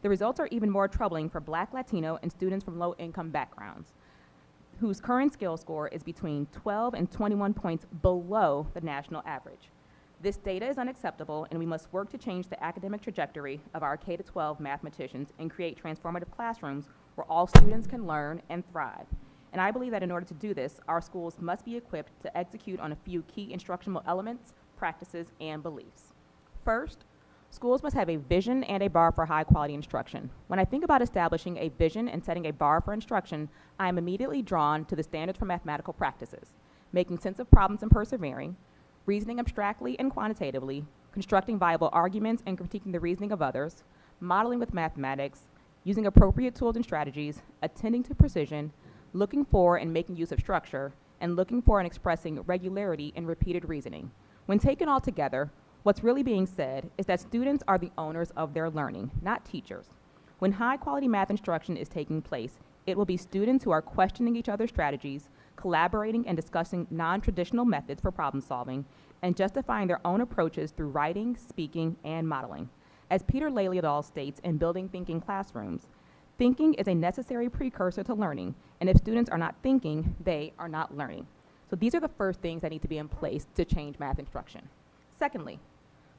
The results are even more troubling for Black, Latino, and students from low-income backgrounds, whose current scale score is between 12 and 21 points below the national average. This data is unacceptable, and we must work to change the academic trajectory of our K-12 mathematicians and create transformative classrooms where all students can learn and thrive. And I believe that in order to do this, our schools must be equipped to execute on a few key instructional elements, practices, and beliefs. First, schools must have a vision and a bar for high-quality instruction. When I think about establishing a vision and setting a bar for instruction, I am immediately drawn to the standards for mathematical practices, making sense of problems and persevering, reasoning abstractly and quantitatively, constructing viable arguments and critiquing the reasoning of others, modeling with mathematics, using appropriate tools and strategies, attending to precision, looking for and making use of structure, and looking for and expressing regularity in repeated reasoning. When taken all together, what's really being said is that students are the owners of their learning, not teachers. When high-quality math instruction is taking place, it will be students who are questioning each other's strategies, collaborating and discussing non-traditional methods for problem solving, and justifying their own approaches through writing, speaking, and modeling. As Peter Laliadol states in Building Thinking Classrooms, thinking is a necessary precursor to learning, and if students are not thinking, they are not learning. So these are the first things that need to be in place to change math instruction. Secondly,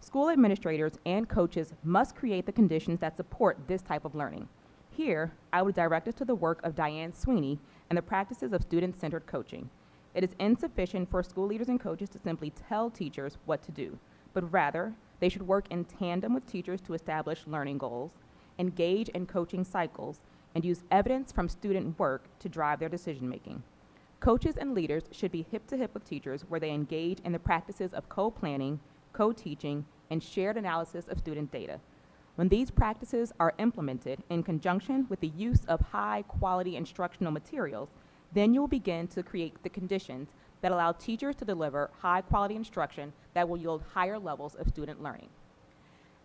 school administrators and coaches must create the conditions that support this type of learning. Here, I would direct us to the work of Diane Sweeney and the practices of student-centered coaching. It is insufficient for school leaders and coaches to simply tell teachers what to do, but rather, they should work in tandem with teachers to establish learning goals, engage in coaching cycles, and use evidence from student work to drive their decision-making. Coaches and leaders should be hip-to-hip with teachers where they engage in the practices of co-planning, co-teaching, and shared analysis of student data. When these practices are implemented in conjunction with the use of high-quality instructional materials, then you will begin to create the conditions that allow teachers to deliver high-quality instruction that will yield higher levels of student learning.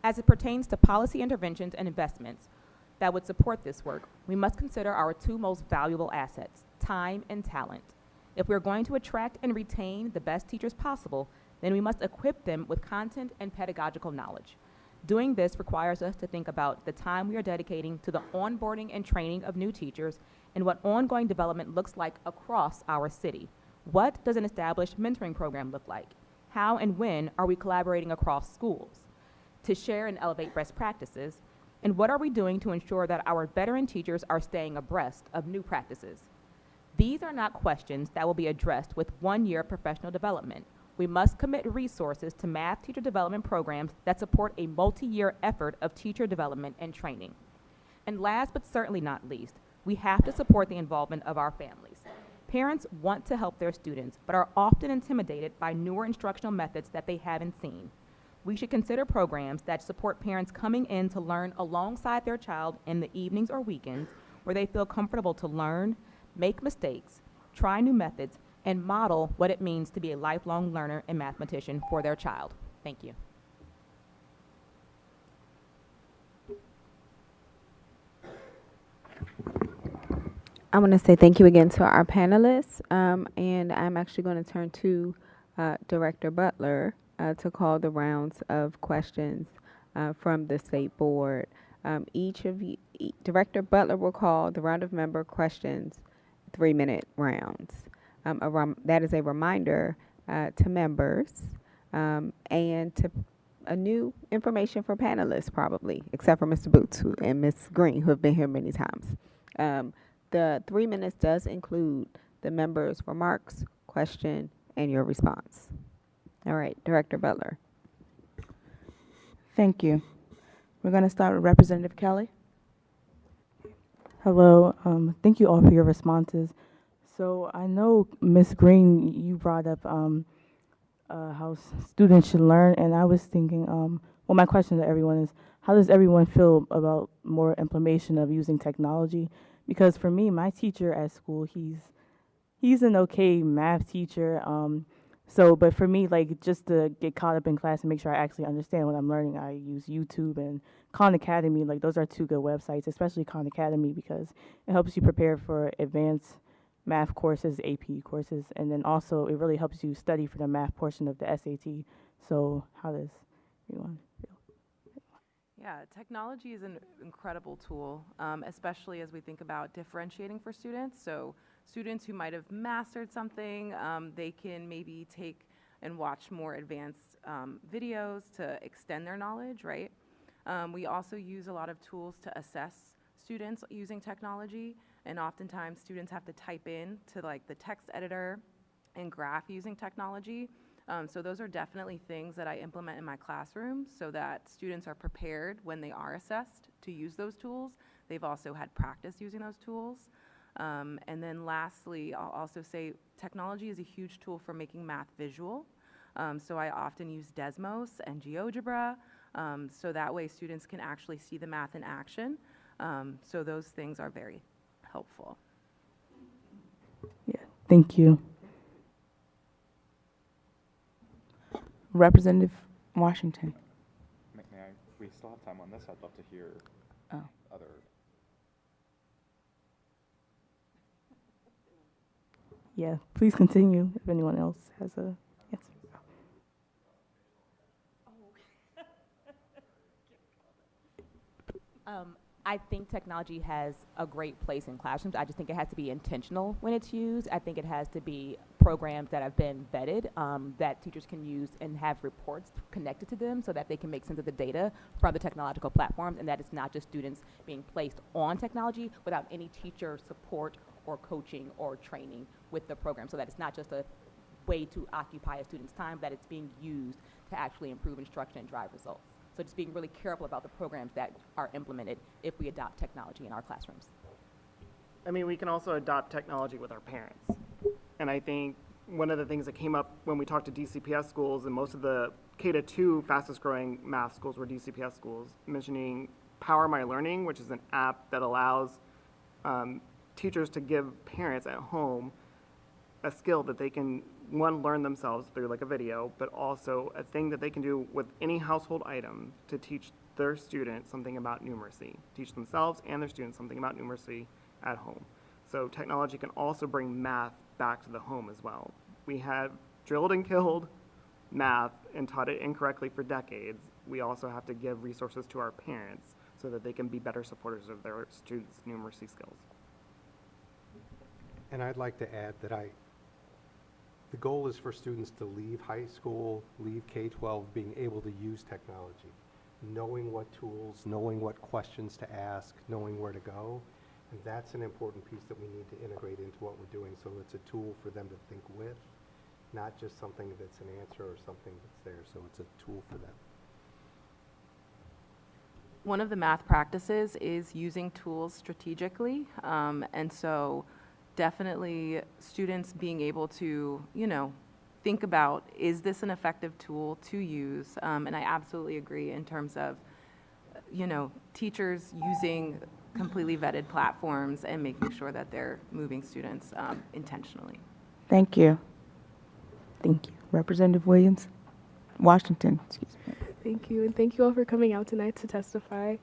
As it pertains to policy interventions and investments that would support this work, we must consider our two most valuable assets, time and talent. If we are going to attract and retain the best teachers possible, then we must equip them with content and pedagogical knowledge. Doing this requires us to think about the time we are dedicating to the onboarding and training of new teachers and what ongoing development looks like across our city. What does an established mentoring program look like? How and when are we collaborating across schools to share and elevate best practices? And what are we doing to ensure that our veteran teachers are staying abreast of new practices? These are not questions that will be addressed with 1 year professional development. We must commit resources to math teacher development programs that support a multi-year effort of teacher development and training. And last but certainly not least, we have to support the involvement of our families. Parents want to help their students, but are often intimidated by newer instructional methods that they haven't seen. We should consider programs that support parents coming in to learn alongside their child in the evenings or weekends, where they feel comfortable to learn, make mistakes, try new methods, and model what it means to be a lifelong learner and mathematician for their child. Thank you. I want to say thank you again to our panelists, and I'm actually going to turn to Director Butler to call the rounds of questions from the State Board. Each of you, Director Butler will call the round of member questions 3-minute rounds. That is a reminder to members and to a new information for panelists probably, except for Mr. Boots and Ms. Green, who have been here many times. The 3 minutes does include the members' remarks, question, and your response. All right, Director Butler. Thank you. We're going to start with Representative Kelly. Hello. Thank you all for your responses. So I know, Ms. Green, you brought up how students should learn, and I was thinking, well, my question to everyone is, how does everyone feel about more implementation of using technology? Because for me, my teacher at school, he's an okay math teacher. But for me, like, just to get caught up in class and make sure I actually understand what I'm learning, I use YouTube and Khan Academy. Like, those are two good websites, especially Khan Academy, because it helps you prepare for advanced math courses, AP courses, and then also it really helps you study for the math portion of the SAT. So how does everyone feel? Yeah, technology is an incredible tool, especially as we think about differentiating for students. So students who might have mastered something, they can maybe take and watch more advanced videos to extend their knowledge, right? We also use a lot of tools to assess students using technology, and oftentimes students have to type in to like the text editor and graph using technology. So those are definitely things that I implement in my classroom so that students are prepared when they are assessed to use those tools. They've also had practice using those tools. And then lastly, I'll also say technology is a huge tool for making math visual. So I often use Desmos and GeoGebra, so that way students can actually see the math in action. So those things are very helpful. Yeah, thank you. Representative Washington. May I, we still have time on this. I'd love to hear other. Yeah, please continue if anyone else has a yes. I think technology has a great place in classrooms. I just think it has to be intentional when it's used. I think it has to be programs that have been vetted, that teachers can use and have reports connected to them so that they can make sense of the data from the technological platforms, and that it's not just students being placed on technology without any teacher support or coaching or training with the program, so that it's not just a way to occupy a student's time, that it's being used to actually improve instruction and drive results. So just being really careful about the programs that are implemented if we adopt technology in our classrooms. I mean, we can also adopt technology with our parents. And I think one of the things that came up when we talked to DCPS schools, and most of the K-2 fastest growing math schools were DCPS schools, mentioning Power My Learning, which is an app that allows teachers to give parents at home a skill that they can, one, learn themselves through like a video, but also a thing that they can do with any household item to teach their students something about numeracy, teach themselves and their students something about numeracy at home. So technology can also bring math back to the home as well. We have drilled and killed math and taught it incorrectly for decades. We also have to give resources to our parents so that they can be better supporters of their students' numeracy skills. And I'd like to add that the goal is for students to leave high school, leave K-12 being able to use technology, knowing what tools, knowing what questions to ask, knowing where to go. And that's an important piece that we need to integrate into what we're doing, so it's a tool for them to think with, not just something that's an answer or something that's there. So it's a tool for them. One of the math practices is using tools strategically, and so definitely students being able to, think about, is this an effective tool to use? And I absolutely agree in terms of, teachers using completely vetted platforms and making sure that they're moving students intentionally. Thank you. Thank you. Representative Williams, Washington, excuse me. Thank you, and thank you all for coming out tonight to testify.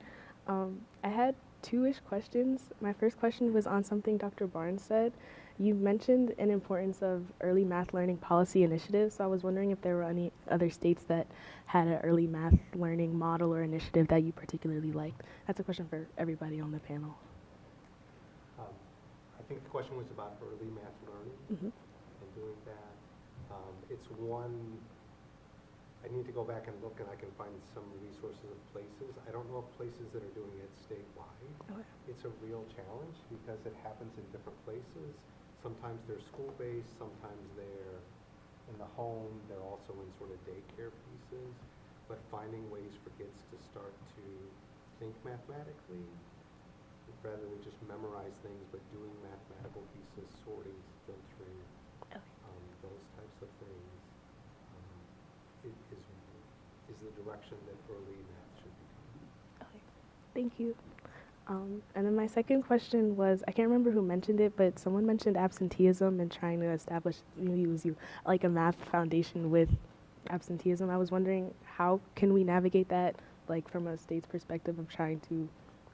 I had two-ish questions. My first question was on something Dr. Barnes said. You mentioned an importance of early math learning policy initiatives, so I was wondering if there were any other states that had an early math learning model or initiative that you particularly liked. That's a question for everybody on the panel. I think the question was about early math learning and doing that. It's one, I need to go back and look, and I can find some resources of places. I don't know of places that are doing it statewide. Okay. It's a real challenge because it happens in different places. Sometimes they're school-based, sometimes they're in the home, they're also in sort of daycare pieces. But finding ways for kids to start to think mathematically, rather than just memorize things, but doing mathematical pieces, sorting, filtering, those types of things, is the direction that early math should be. Okay, thank you. And then my second question was, I can't remember who mentioned it, but someone mentioned absenteeism and trying to establish, like a math foundation with absenteeism. I was wondering, how can we navigate that, like from a state's perspective of trying to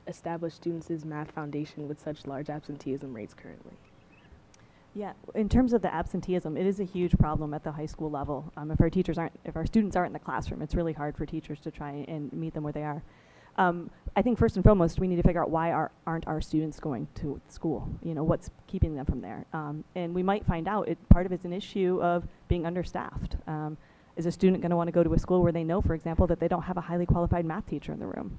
establish students' math foundation with such large absenteeism rates currently? Yeah, in terms of the absenteeism, it is a huge problem at the high school level. If our students aren't in the classroom, it's really hard for teachers to try and meet them where they are. I think first and foremost, we need to figure out why aren't our students going to school? What's keeping them from there? And we might find out part of it's an issue of being understaffed. Is a student going to want to go to a school where they know, for example, that they don't have a highly qualified math teacher in the room?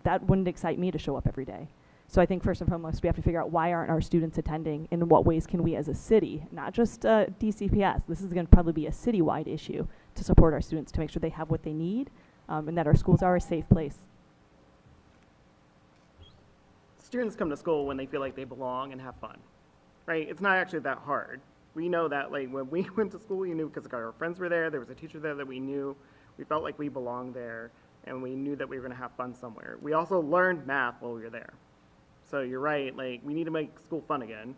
That wouldn't excite me to show up every day. So I think first and foremost, we have to figure out why aren't our students attending, and in what ways can we as a city, not just DCPS, this is going to probably be a citywide issue to support our students to make sure they have what they need and that our schools are a safe place. Students come to school when they feel like they belong and have fun, right? It's not actually that hard. We know that, like, when we went to school, we knew because our friends were there was a teacher there that we knew. We felt like we belonged there, and we knew that we were going to have fun somewhere. We also learned math while we were there. So you're right, like, we need to make school fun again.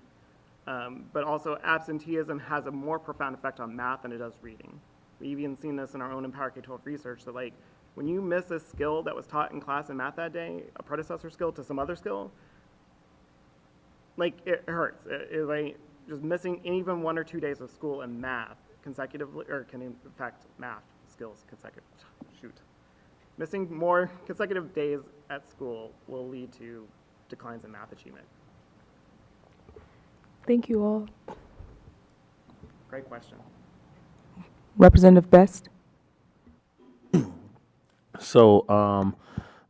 But also absenteeism has a more profound effect on math than it does reading. We've even seen this in our own Empower K-12 research that, like, when you miss a skill that was taught in class in math that day, a predecessor skill to some other skill, like, it hurts. Like, just missing even 1 or 2 days of school in math consecutively, or can affect math skills consecutively. Shoot. Missing more consecutive days at school will lead to declines in math achievement. Thank you all. Great question. Representative Best. So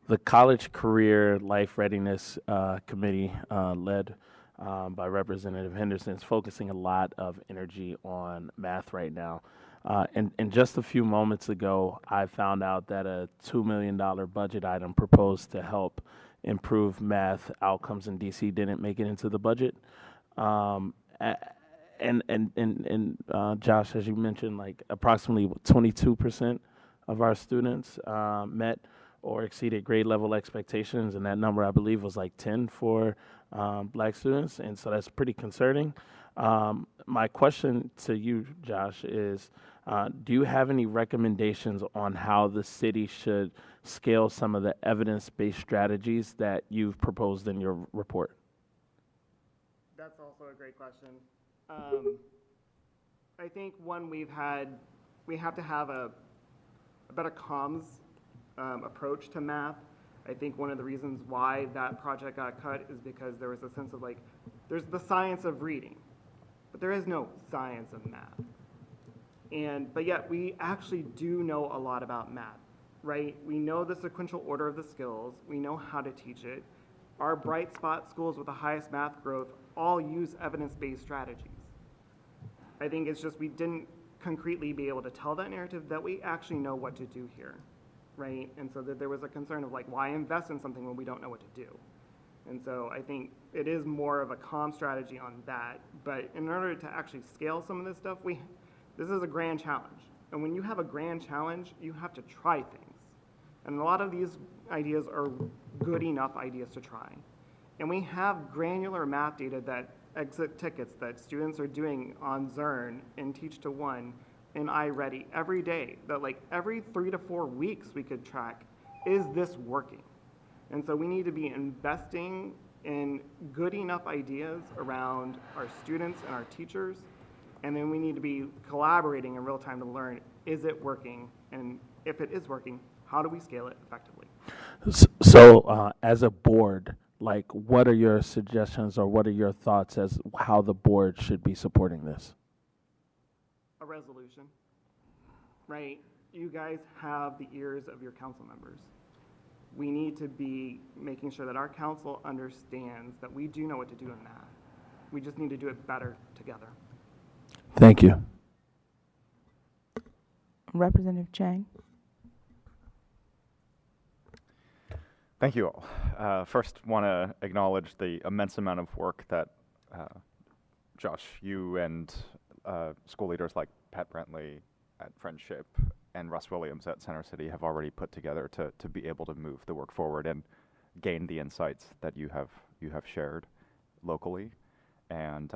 the College Career Life Readiness Committee led by Representative Henderson is focusing a lot of energy on math right now. And just a few moments ago, I found out that a $2 million budget item proposed to help improve math outcomes in DC didn't make it into the budget. Josh, as you mentioned, like approximately 22% of our students met or exceeded grade level expectations, and that number I believe was like 10 for black students, and so that's pretty concerning. My question to you, Josh, is do you have any recommendations on how the city should scale some of the evidence-based strategies that you've proposed in your report? That's also a great question. I think one we have to have a better comms approach to math. I think one of the reasons why that project got cut is because there was a sense of like, there's the science of reading, but there is no science of math. But yet we actually do know a lot about math, right? We know the sequential order of the skills. We know how to teach it. Our bright spot schools with the highest math growth all use evidence-based strategies. I think it's just we didn't concretely be able to tell that narrative that we actually know what to do here, right? And so that there was a concern of like, why invest in something when we don't know what to do? And so I think it is more of a comm strategy on that. But in order to actually scale some of this stuff, this is a grand challenge. And when you have a grand challenge, you have to try things. And a lot of these ideas are good enough ideas to try. And we have granular math data that exit tickets that students are doing on Zern and Teach to One and iReady every day, that like every 3 to 4 weeks we could track, is this working? And so we need to be investing in good enough ideas around our students and our teachers, and then we need to be collaborating in real time to learn, is it working? And if it is working, how do we scale it effectively? So as a board, like what are your suggestions or what are your thoughts as how the board should be supporting this? A resolution, right? You guys have the ears of your council members. We need to be making sure that our council understands that we do know what to do in math. We just need to do it better together. Thank you. Representative Chang. Thank you all. First, want to acknowledge the immense amount of work that Josh, you and school leaders like Pat Brentley at Friendship and Russ Williams at Center City have already put together to be able to move the work forward and gain the insights that you have shared locally, and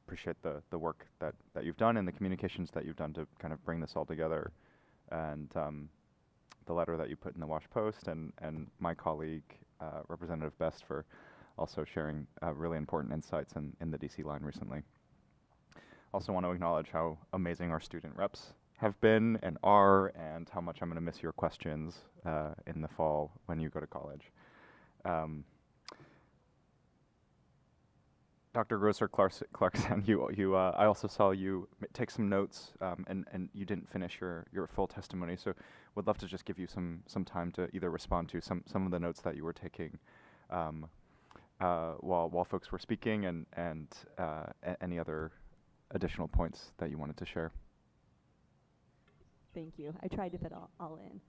appreciate the work that you've done and the communications that you've done to kind of bring this all together, and the letter that you put in the Wash Post, and my colleague, Representative Best, for also sharing really important insights in the DC line recently. Also want to acknowledge how amazing our student reps have been and are, and how much I'm going to miss your questions in the fall when you go to college. Dr. Grosser Clarkson, I also saw you take some notes, and you didn't finish your full testimony, so would love to just give you some time to either respond to some of the notes that you were taking while folks were speaking, and any other additional points that you wanted to share. Thank you. I tried to fit all in.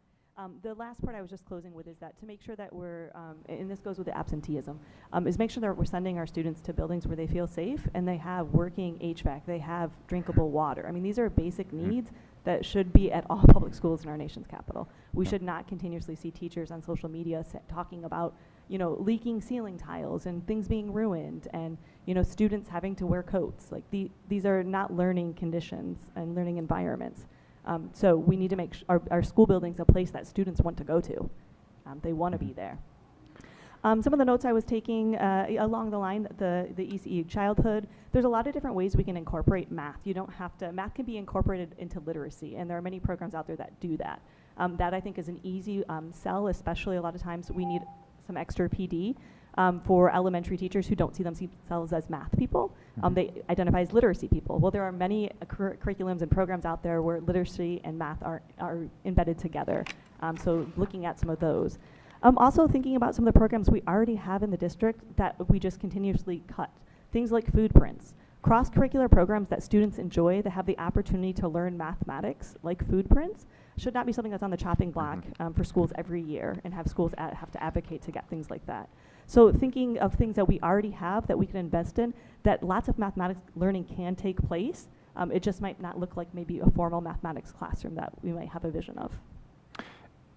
The last part I was just closing with is that to make sure that we're, and this goes with the absenteeism, is make sure that we're sending our students to buildings where they feel safe and they have working HVAC, they have drinkable water. I mean, these are basic needs that should be at all public schools in our nation's capital. We should not continuously see teachers on social media talking about, leaking ceiling tiles and things being ruined, and, students having to wear coats. Like these are not learning conditions and learning environments. So we need to make our school buildings a place that students want to go to. They want to be there. Some of the notes I was taking along the line, the ECE childhood, there's a lot of different ways we can incorporate math. You don't have to, math can be incorporated into literacy, and there are many programs out there that do that. That I think is an easy sell, especially a lot of times we need some extra PD for elementary teachers who don't see themselves as math people. They identify as literacy people. Well, there are many curriculums and programs out there where literacy and math are embedded together. So looking at some of those. Also thinking about some of the programs we already have in the district that we just continuously cut. Things like food prints. Cross-curricular programs that students enjoy that have the opportunity to learn mathematics, like food prints, should not be something that's on the chopping block for schools every year and have schools have to advocate to get things like that. So thinking of things that we already have that we can invest in, that lots of mathematics learning can take place, it just might not look like maybe a formal mathematics classroom that we might have a vision of.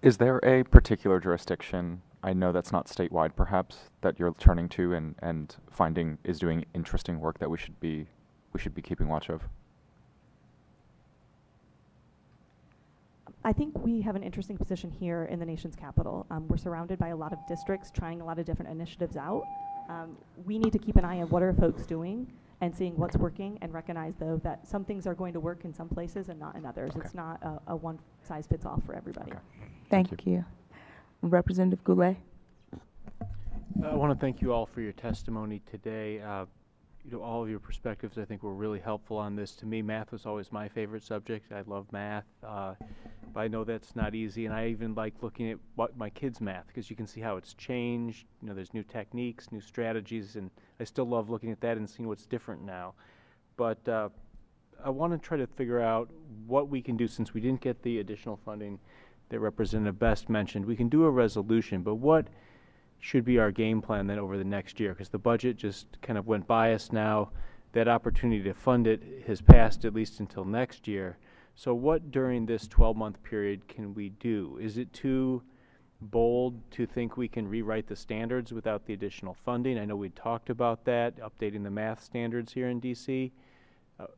Is there a particular jurisdiction, I know that's not statewide perhaps, that you're turning to and finding is doing interesting work that we should be keeping watch of? I think we have an interesting position here in the nation's capital. We're surrounded by a lot of districts trying a lot of different initiatives out. We need to keep an eye on what are folks doing and seeing what's working, and recognize, though, that some things are going to work in some places and not in others. Okay. It's not a one-size-fits-all for everybody. Okay. Thank you. Representative Goulet. I want to thank you all for your testimony today. All of your perspectives, I think, were really helpful on this. To me, math was always my favorite subject. I love math, but I know that's not easy. And I even like looking at what my kids' math, because you can see how it's changed. There's new techniques, new strategies, and I still love looking at that and seeing what's different now. But I want to try to figure out what we can do, since we didn't get the additional funding that Representative Best mentioned. We can do a resolution, but what should be our game plan then over the next year? Because the budget just kind of went by us now. That opportunity to fund it has passed, at least until next year. So what during this 12-month period can we do? Is it too bold to think we can rewrite the standards without the additional funding? I know we talked about that, updating the math standards here in DC.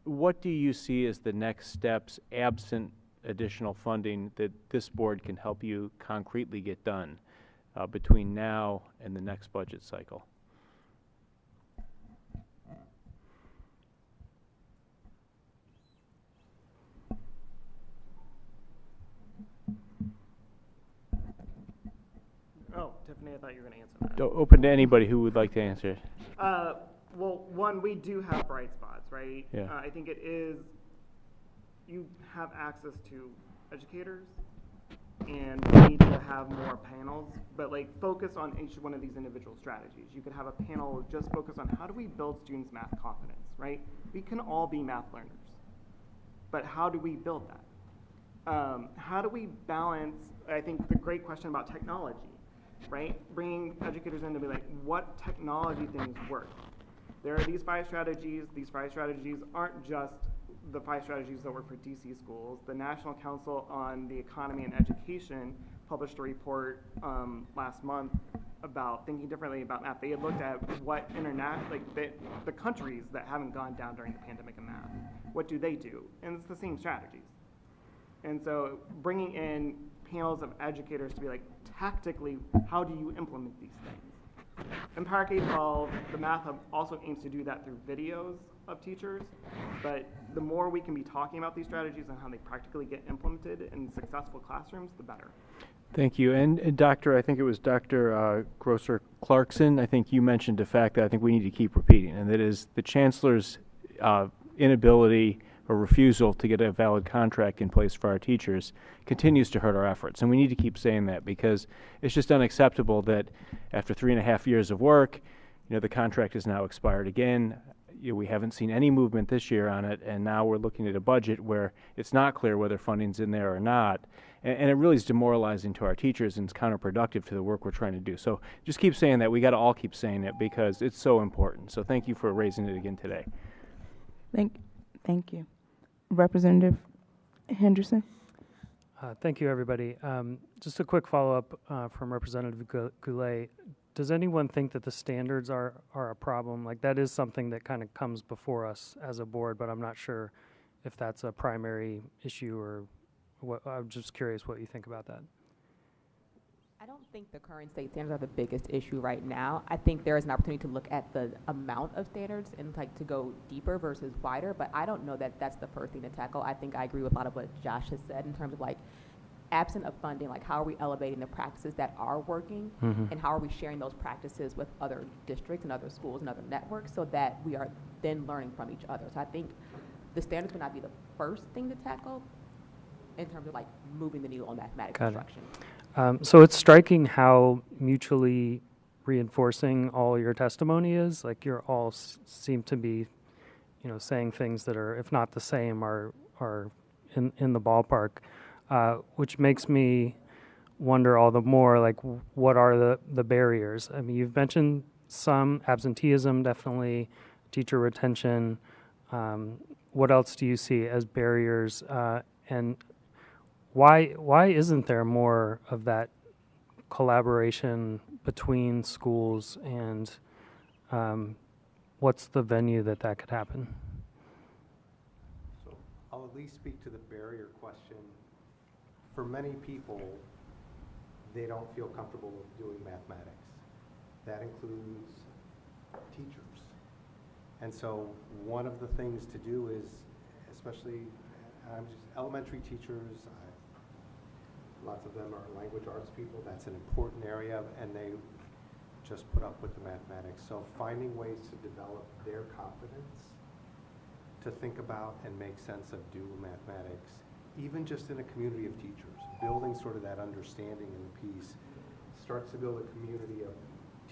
What do you see as the next steps, absent additional funding, that this board can help you concretely get done between now and the next budget cycle? Oh, Tiffany, I thought you were going to answer that. Open to anybody who would like to answer. Well, one, we do have bright spots, right? Yeah. I think it is, you have access to educators, and we need to have more panels, but focus on each one of these individual strategies. You could have a panel just focus on how do we build students' math confidence, right? We can all be math learners, but how do we build that? How do we balance, I think, the great question about technology, right? Bringing educators in to be like, what technology things work? There are these 5 strategies. These 5 strategies aren't just the 5 strategies that work for DC schools. The National Council on the Economy and Education published a report last month about thinking differently about math. They had looked at what the countries that haven't gone down during the pandemic in math, what do they do? And it's the same strategies. And so bringing in panels of educators to be like, tactically, how do you implement these things? Empower K-12, the Math Hub also aims to do that through videos of teachers, but the more we can be talking about these strategies and how they practically get implemented in successful classrooms, the better. Thank you. And I think it was Dr. Grosser Clarkson, I think you mentioned a fact that I think we need to keep repeating, and that is the Chancellor's inability or refusal to get a valid contract in place for our teachers continues to hurt our efforts. And we need to keep saying that, because it's just unacceptable that after 3.5 years of work, the contract is now expired again. We haven't seen any movement this year on it, and now we're looking at a budget where it's not clear whether funding's in there or not. And it really is demoralizing to our teachers, and it's counterproductive to the work we're trying to do. So just keep saying that. We got to all keep saying it, because it's so important. So thank you for raising it again today. Thank you. Representative Henderson. Thank you, everybody. Just a quick follow-up from Representative Goulet. Does anyone think that the standards are a problem? That is something that kind of comes before us as a board, but I'm not sure if that's a primary issue or what. I'm just curious what you think about that. I don't think the current state standards are the biggest issue right now. I think there is an opportunity to look at the amount of standards and to go deeper versus wider, but I don't know that that's the first thing to tackle. I think I agree with a lot of what Josh has said in terms of absent of funding, how are we elevating the practices that are working, and how are we sharing those practices with other districts and other schools and other networks so that we are then learning from each other. So I think the standards would not be the first thing to tackle in terms of moving the needle on mathematics instruction. So it's striking how mutually reinforcing all your testimony is. You're all seem to be saying things that are, if not the same, are in the ballpark, which makes me wonder all the more, like, what are the barriers? I mean, you've mentioned some absenteeism, definitely, teacher retention. What else do you see as barriers? And why isn't there more of that collaboration between schools, and what's the venue that could happen? So I'll at least speak to the barrier question. For many people, they don't feel comfortable doing mathematics. That includes teachers. And so one of the things to do is, especially elementary teachers, lots of them are language arts people. That's an important area, and they just put up with the mathematics. So finding ways to develop their confidence to think about and make sense of dual mathematics, even just in a community of teachers, building sort of that understanding in the piece starts to build a community of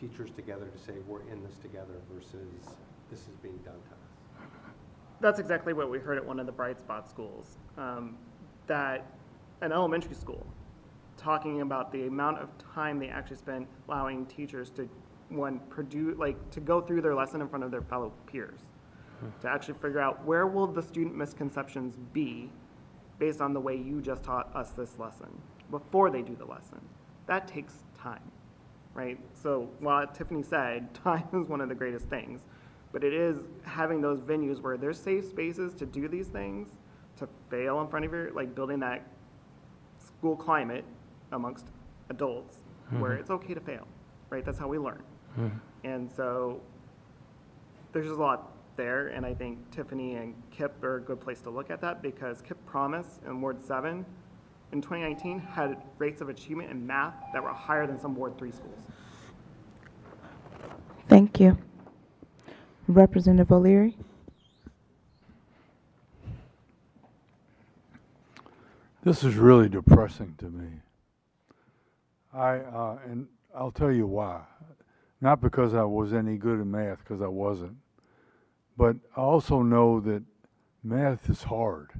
teachers together to say we're in this together versus this is being done to us. That's exactly what we heard at one of the Bright Spot schools, that an elementary school, talking about the amount of time they actually spend allowing teachers to to go through their lesson in front of their fellow peers, to actually figure out where will the student misconceptions be based on the way you just taught us this lesson before they do the lesson. That takes time, right? So while Tiffany said time is one of the greatest things, but it is having those venues where there's safe spaces to do these things, to fail in front of your, like building that school climate amongst adults where it's okay to fail, right? That's how we learn. And so there's just a lot there, and I think Tiffany and KIPP are a good place to look at that, because KIPP Promise in Ward 7 in 2019 had rates of achievement in math that were higher than some Ward 3 schools. Thank you. Representative O'Leary. This is really depressing to me. And I'll tell you why. Not because I was any good in math, because I wasn't. But I also know that math is hard.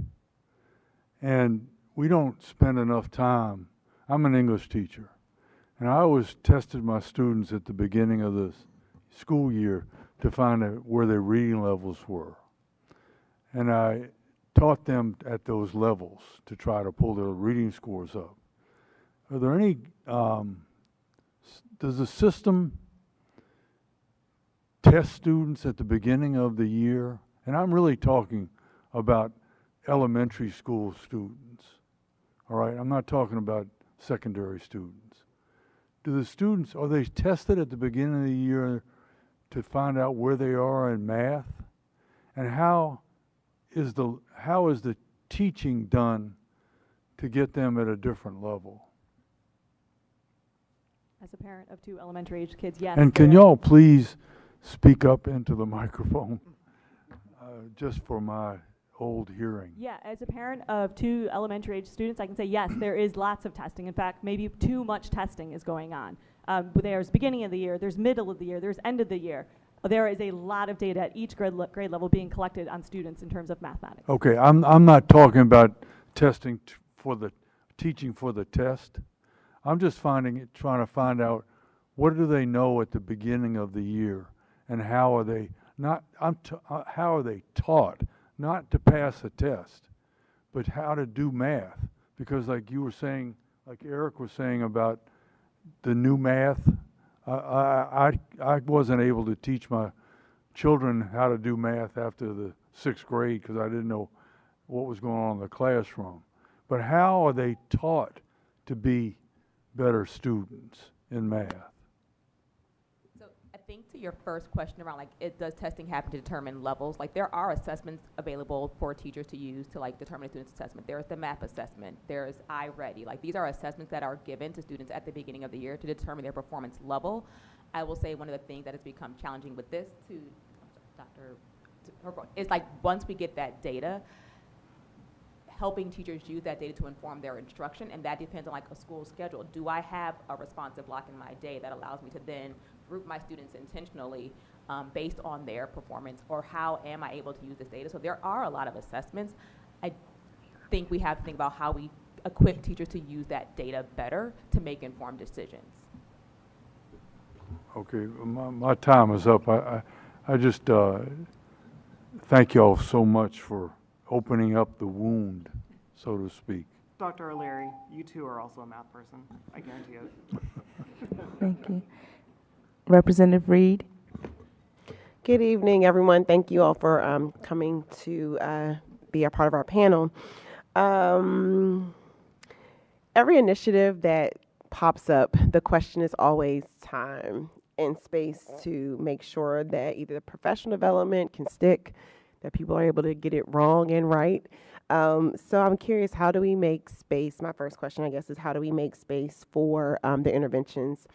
And we don't spend enough time. I'm an English teacher. And I always tested my students at the beginning of the school year to find out where their reading levels were. And I taught them at those levels to try to pull their reading scores up. Are there any, does the system test students at the beginning of the year? And I'm really talking about elementary school students, all right? I'm not talking about secondary students. Do the students, are they tested at the beginning of the year to find out where they are in math? And how is the teaching done to get them at a different level? As a parent of 2 elementary age kids, yes. And can y'all please speak up into the microphone, just for my old hearing? Yeah, as a parent of 2 elementary age students, I can say yes, there is lots of testing. In fact, maybe too much testing is going on. There's beginning of the year, there's middle of the year, there's end of the year. There is a lot of data at each grade level being collected on students in terms of mathematics. Okay, I'm not talking about testing for the teaching for the test. I'm just trying to find out what do they know at the beginning of the year, and how are they how are they taught not to pass a test, but how to do math? Because like you were saying, like Eric was saying about the new math, I wasn't able to teach my children how to do math after the 6th grade because I didn't know what was going on in the classroom. But how are they taught to be better students in math? So I think to your first question around, like, does testing happen to determine levels? Like, there are assessments available for teachers to use to, like, determine a student's assessment. There's the MAP assessment. There's iReady. Like, these are assessments that are given to students at the beginning of the year to determine their performance level. I will say one of the things that has become challenging with this is, like, once we get that data, helping teachers use that data to inform their instruction, and that depends on, like, a school schedule. Do I have a responsive block in my day that allows me to then group my students intentionally based on their performance, or how am I able to use this data? So there are a lot of assessments. I think we have to think about how we equip teachers to use that data better to make informed decisions. Okay, my time is up. I just thank y'all so much for opening up the wound, so to speak. Dr. O'Leary, you too are also a math person. I guarantee it. Thank you. Representative Reed. Good evening, everyone. Thank you all for coming to be a part of our panel. Every initiative that pops up, the question is always time and space to make sure that either the professional development can stick, that people are able to get it wrong and right. So I'm curious, how do we make space? My first question, I guess, is how do we make space for the interventions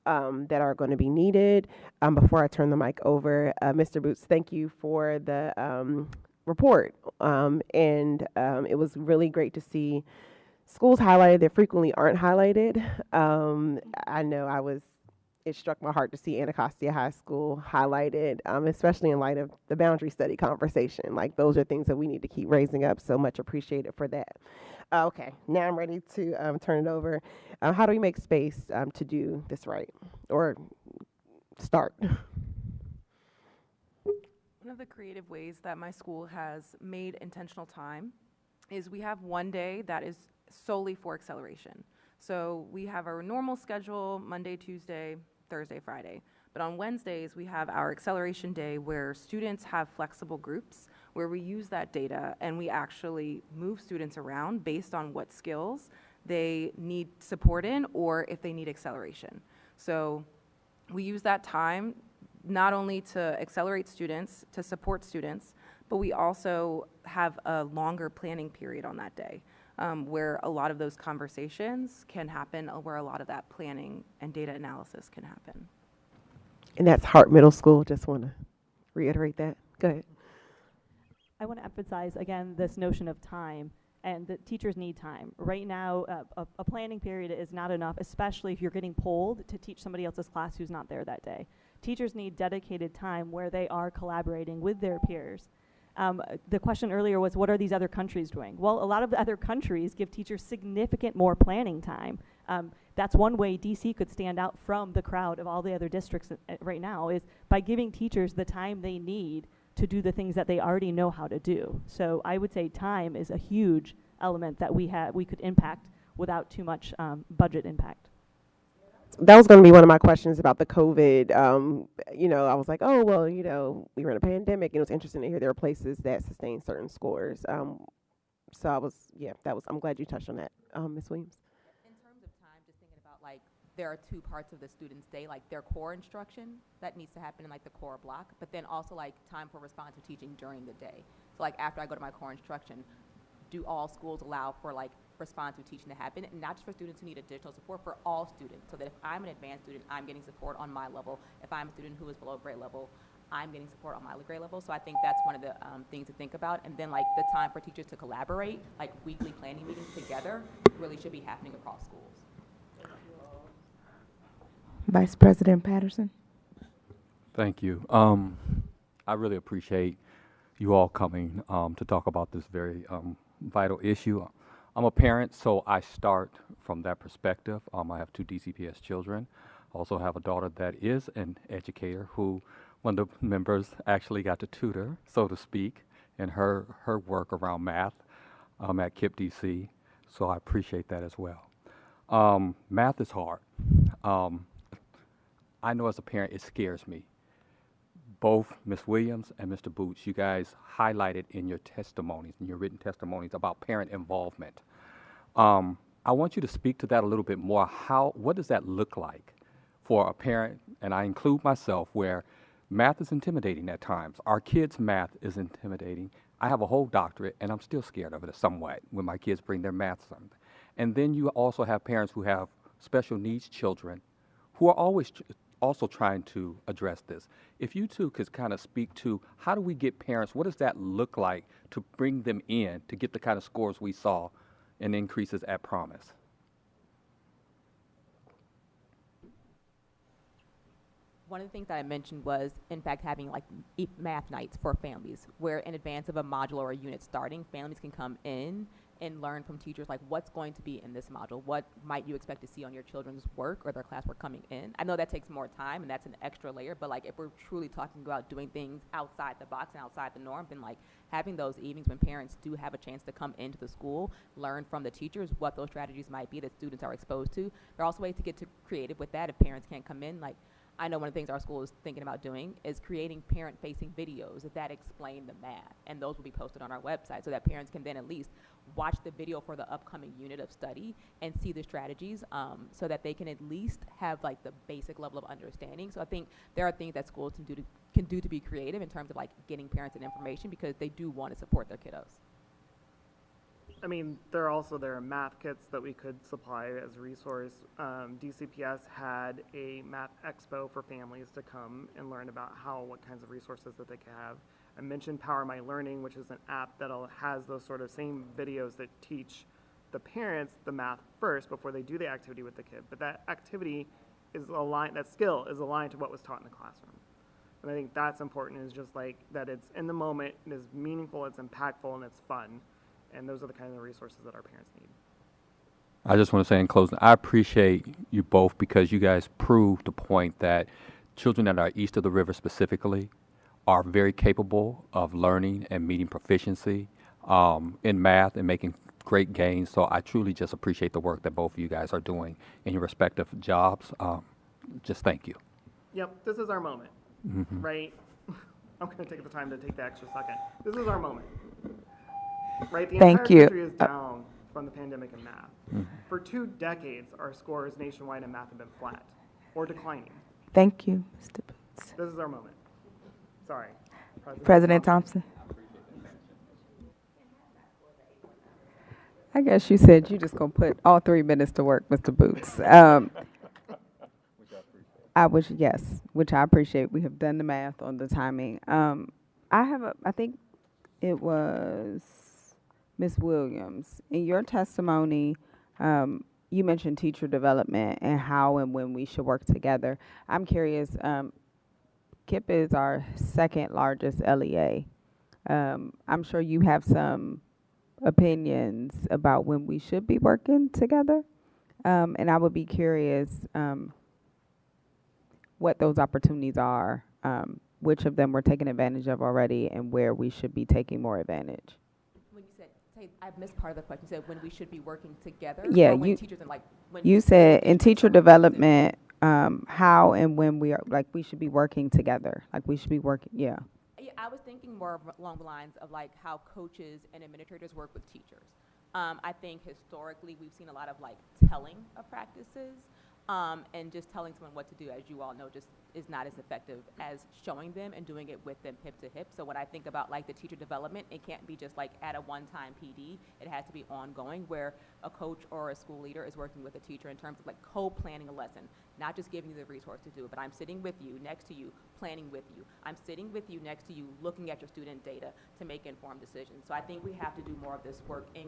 that are going to be needed? Before I turn the mic over, Mr. Boots, thank you for the report. It was really great to see schools highlighted that frequently aren't highlighted. I know it struck my heart to see Anacostia High School highlighted, especially in light of the boundary study conversation. Like, those are things that we need to keep raising up, so much appreciated for that. Okay, now I'm ready to turn it over. How do we make space to do this right, or start? One of the creative ways that my school has made intentional time is we have one day that is solely for acceleration. So we have our normal schedule, Monday, Tuesday, Thursday, Friday. But on Wednesdays, we have our acceleration day where students have flexible groups where we use that data and we actually move students around based on what skills they need support in or if they need acceleration. So we use that time not only to accelerate students, to support students, but we also have a longer planning period on that day. Where a lot of those conversations can happen, where a lot of that planning and data analysis can happen. And that's Hart Middle School. Just want to reiterate that. Go ahead. I want to emphasize, again, this notion of time, and that teachers need time. Right now, a planning period is not enough, especially if you're getting pulled to teach somebody else's class who's not there that day. Teachers need dedicated time where they are collaborating with their peers. The question earlier was, what are these other countries doing? Well, a lot of the other countries give teachers significant more planning time. That's one way DC could stand out from the crowd of all the other districts right now, is by giving teachers the time they need to do the things that they already know how to do. So I would say time is a huge element that we could impact without too much budget impact. That was going to be one of my questions about the COVID. I was like, oh, well, we were in a pandemic, and it was interesting to hear there are places that sustain certain scores. So I'm glad you touched on that, Ms. Williams. In terms of time, just thinking about, like, there are two parts of the student's day, like their core instruction that needs to happen in like the core block, but then also like time for responsive teaching during the day. So like after I go to my core instruction, do all schools allow for like responsive teaching to happen, and not just for students who need additional support, for all students, so that if I'm an advanced student, I'm getting support on my level. If I'm a student who is below grade level, I'm getting support on my grade level. So I think that's one of the things to think about. And then like the time for teachers to collaborate, like weekly planning meetings together, really should be happening across schools. Vice President Patterson. Thank you. I really appreciate you all coming to talk about this very vital issue. I'm a parent, so I start from that perspective. I have 2 DCPS children. I also have a daughter that is an educator who one of the members actually got to tutor, so to speak, in her work around math at KIPP DC, so I appreciate that as well. Math is hard. I know as a parent it scares me. Both Ms. Williams and Mr. Boots, you guys highlighted in your testimonies, in your written testimonies, about parent involvement. I want you to speak to that a little bit more. What does that look like for a parent, and I include myself, where math is intimidating at times. Our kids' math is intimidating. I have a whole doctorate, and I'm still scared of it somewhat when my kids bring their math something. And then you also have parents who have special needs children who are always also trying to address this. If you two could kind of speak to how do we get parents, what does that look like to bring them in to get the kind of scores we saw and increases at Promise? One of the things that I mentioned was, in fact, having like math nights for families, where in advance of a module or a unit starting, families can come in and learn from teachers like what's going to be in this module, what might you expect to see on your children's work or their classwork coming in. I know that takes more time and that's an extra layer, but like if we're truly talking about doing things outside the box and outside the norm, then like having those evenings when parents do have a chance to come into the school, learn from the teachers what those strategies might be that students are exposed to. There are also ways to get creative with that if parents can't come in. Like, I know one of the things our school is thinking about doing is creating parent-facing videos that explain the math, and those will be posted on our website so that parents can then at least watch the video for the upcoming unit of study and see the strategies, so that they can at least have like the basic level of understanding. So I think there are things that schools can do to be creative in terms of like getting parents and information because they do want to support their kiddos. I mean, there are math kits that we could supply as a resource. DCPS had a math expo for families to come and learn about what kinds of resources that they could have. I mentioned Power My Learning, which is an app that has those sort of same videos that teach the parents the math first before they do the activity with the kid. But that activity is aligned, that skill is aligned to what was taught in the classroom. And I think that's important, is just like that it's in the moment, it is meaningful, it's impactful, and it's fun. And those are the kind of resources that our parents need. I just want to say in closing, I appreciate you both because you guys proved the point that children that are east of the river specifically are very capable of learning and meeting proficiency in math and making great gains. So I truly just appreciate the work that both of you guys are doing in your respective jobs. Just thank you. Yep, this is our moment, right? I'm going to take the time to take the extra second. This is our moment. Right, the Thank entire you. country is down from the pandemic in math. For 2 decades, our scores nationwide in math have been flat or declining. Thank you, Mr. Boots. This is our moment. Sorry. President Thompson. I guess you said you just gonna put all 3 minutes to work, Mr. Boots. Yes, which I appreciate. We have done the math on the timing. I think it was Ms. Williams. In your testimony, you mentioned teacher development and how and when we should work together. I'm curious, KIPP is our 2nd largest LEA. I'm sure you have some opinions about when we should be working together. And I would be curious what those opportunities are, which of them we're taking advantage of already, and where we should be taking more advantage. When you said, I missed part of the question. You said when we should be working together? Yeah, or when teachers and like when you said in teacher development, how and when we should be working together. Like we should be working, yeah. Yeah, I was thinking more along the lines of like how coaches and administrators work with teachers. I think historically we've seen a lot of like telling of practices, and just telling someone what to do, as you all know, just is not as effective as showing them and doing it with them hip to hip. So when I think about like the teacher development, it can't be just like at a one-time PD. It has to be ongoing, where a coach or a school leader is working with a teacher in terms of like co-planning a lesson, not just giving you the resource to do it, but I'm sitting with you, next to you, planning with you. I'm sitting with you, next to you, looking at your student data to make informed decisions. So I think we have to do more of this work in